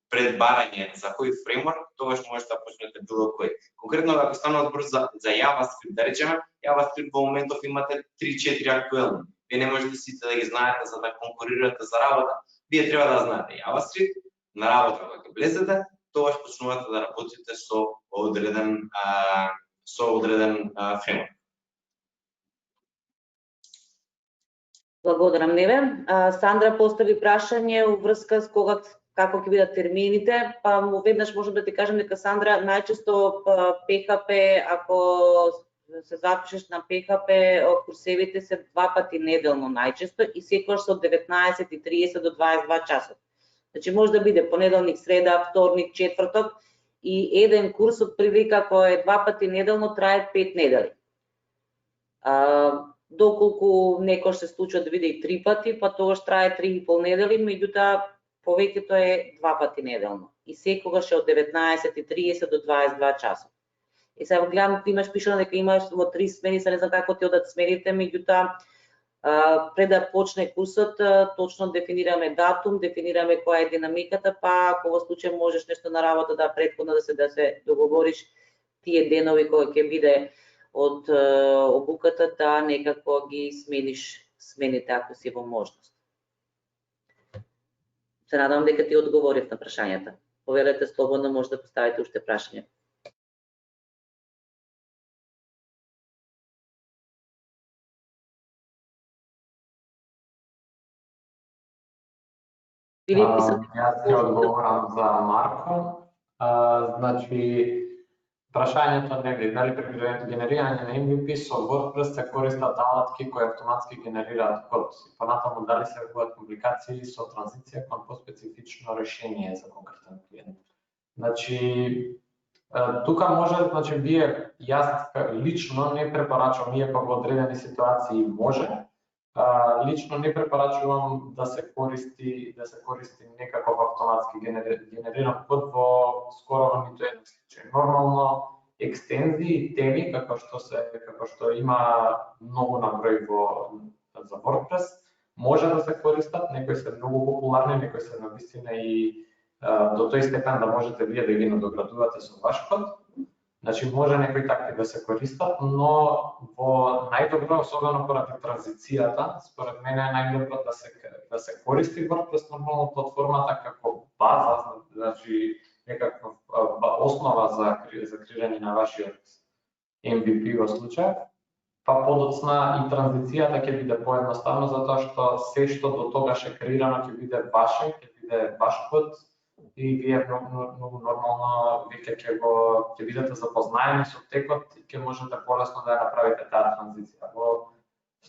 предбарање за кој фреймворк, тогаш можете да почнете било кој. Конкретно ако станува збор за JavaScript, да речеме, JavaScript во моментов имате 3-4 актуелни. Вие не можете сите да ги знаете за да конкурирате за работа. Вие треба да знаете JavaScript, на работа кога ќе влезете, тогаш почнувате да работите со одреден фреймворк. Благодарам, Неве. Сандра постави прашање уврска с како ќе бидат термините, па веднаш можам да ти кажам дека Сандра најчесто PHP, ако се запишеш на PHP, курсевите се 2 пати неделно најчесто и секогаш со 19:30 до 22 часот. Значи може да биде понеделник, среда, вторник, четврток и еден курс од прилика кој е 2 пати неделно трае 5 недели. Доколку некој се случува да биде и 3 пати, па тогаш трае 3,5 недели, меѓутоа повеќето е 2 пати неделно и секогаш е од 19:30 до 22 часот. И сега гледам, ти имаш пишано дека имаш во 3 смени, не знам како ти одат смените, меѓутоа пред да почне курсот, точно дефинираме датум, дефинираме која е динамиката, па ако во случај можеш нешто на работа да претходно да се договориш тие денови кои ќе биде од обуката, да некако ги смениш смените ако си во можност. Се надам дека ти одговорив на прашањата. Повелете слободно, може да поставите уште прашања. Јас ќе одговорам за Марко. Значи, прашањето не дали при генерирање на MVP со WordPress се користат алатки кои автоматски генерираат код. Понатаму дали се водат компликации со транзиција кон поспецифично решение за конкретен клиент. Значи, тука може, значи вие, јас лично не препорачувам, иако во одредени ситуации може, лично не препорачувам да се користи некаков автоматски генериран код во скоро ниту еден случај. Нормално екстензии и теми како што има многу наброј за WordPress може да се користат, некои се многу популарни, некои се навистина и до тој степен да можете вие да ги надоградувате со ваш код. Значи може некои такви да се користат, но во најдобро, особено поради транзицијата, според мене е најдобро да се користи WordPress нормално платформата како база, значи некаква основа за креирање на вашиот MVP во случај, па подоцна и транзицијата ќе биде поедноставно затоа што се што до тогаш е креирано ќе биде ваше, ќе биде ваш код и вие многу нормално веќе ќе бидете запознаени со текот и ќе можете полесно да ја направите таа транзиција. Во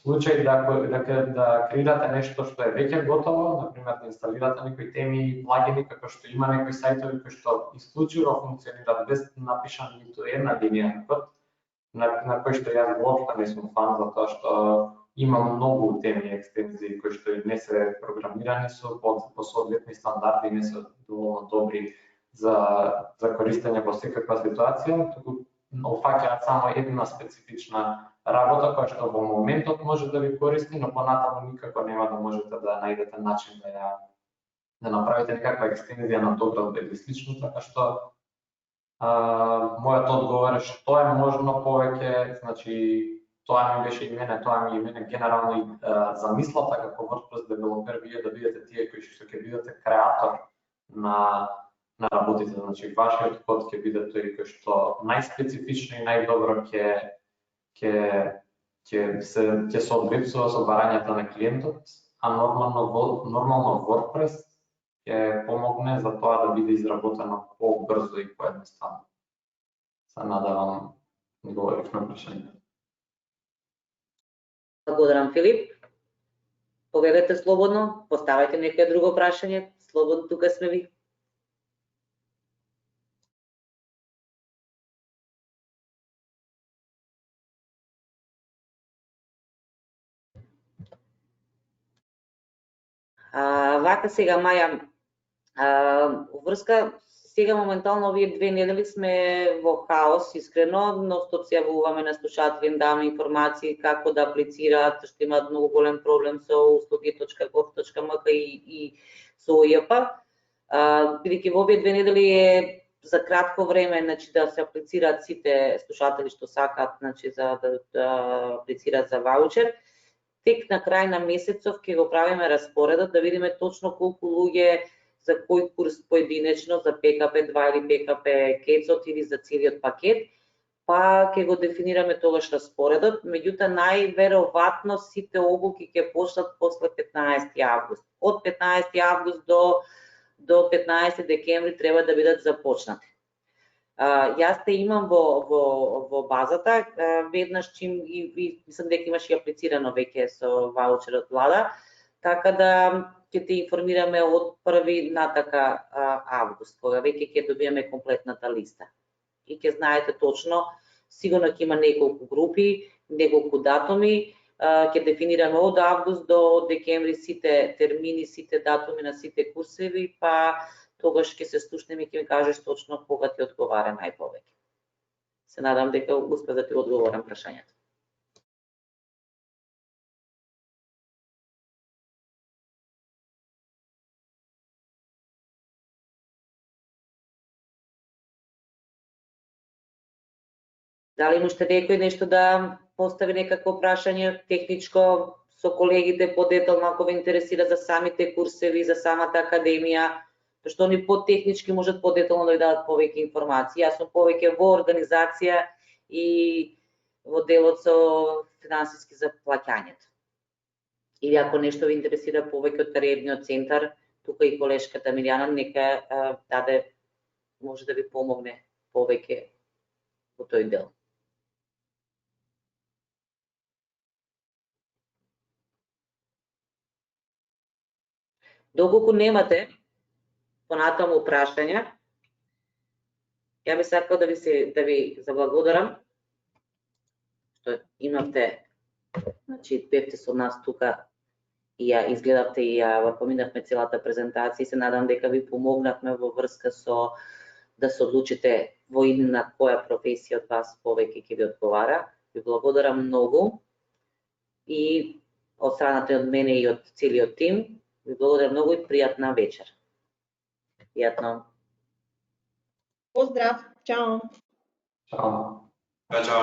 случај да креирате нешто што е веќе готово, например да инсталирате некои теми и плагини, како што има некои сајтови кои што исклучиво функционираат без напишан ниту една линија на код, на кој што јас воопшто не сум фан, затоа што има многу теми и екстензии кои што не се програмирани по соодветни стандарди, не се доволно добри за користење во секаква ситуација, туку опфаќаат само една специфична работа која што во моментот може да ви користи, но понатаму никако нема да можете да најдете начин да направите некаква екстензија на доградба или слично, така што мојот одговор е што е можно повеќе, значи тоа ми беше и мене, генерално и замислата како WordPress девелопер, вие да бидете тие кои што ќе бидете креатор на работите, значи вашиот код ќе биде тој кој што најспецифично и најдобро ќе се соодветствува со барањата на клиентот, а нормално WordPress ќе помогне за тоа да биде изработено побрзо и поедноставно. Се надевам одговорив на прашањето. Благодарам, Филип. Повелете слободно, поставајте некој друго прашање, слободно тука сме ви. Вака сега, Маја, врска сега моментално овие 2 недели сме во хаос, искрено, ностоп се јавуваме на слушатели, даваме информации како да аплицираат, што имаат многу голем проблем со услуги.gov.mk и со ОЈП. Бидејќи во овие 2 недели е за кратко време, значи да се аплицираат сите слушатели што сакаат, значи за да аплицираат за ваучер. Тек на крај на месецов ќе го правиме распоредот да видиме точно колку луѓе за кој курс поединечно, за PKP 2 или PKP Кецот или за целиот пакет, па ќе го дефинираме тогаш распоредот. Меѓутоа, најверојатно сите обуки ќе почнат после 15 август. Од 15 август до 15 декември треба да бидат започнати. Јас те имам во базата, веднаш чим и мислам дека имаш и аплицирано веќе со ваучерот влада, така да ќе те информираме од 1 натака август, кога веќе ќе добиеме комплетната листа. И ќе знаете точно, сигурно ќе има неколку групи, неколку датуми, ќе дефинираме од август до декември сите термини, сите датуми на сите курсеви, па тогаш ќе се слушнеме и ќе ми кажеш точно кога ти одговара најповеќе. Се надам дека успев да ти одговорам прашањето. Дали можете некој нешто да постави некакво прашање техничко со колегите подетално ако ве интересира за самите курсеви, за самата академија, што они потехнички можат подетално да ви дадат повеќе информации. Јас сум повеќе во организација и во делот со финансиски за плаќањето. Или ако нешто ви интересира повеќе од кариерниот центар, тука и колешката Милјана нека даде, може да ви помогне повеќе во тој дел. Доколку немате понатаму прашања, ја би сакал да ви заблагодарам што имавте, значи бевте со нас тука и ја изгледавте и ја поминавме целата презентација и се надам дека ви помогнавме во врска со да се одлучите во на која професија од вас повеќе ќе ви одговара. Ви благодарам многу и од страната од мене и од целиот тим. Ви благодарам многу и пријатна вечер. Пријатно. Поздрав, чао. Чао. Чао.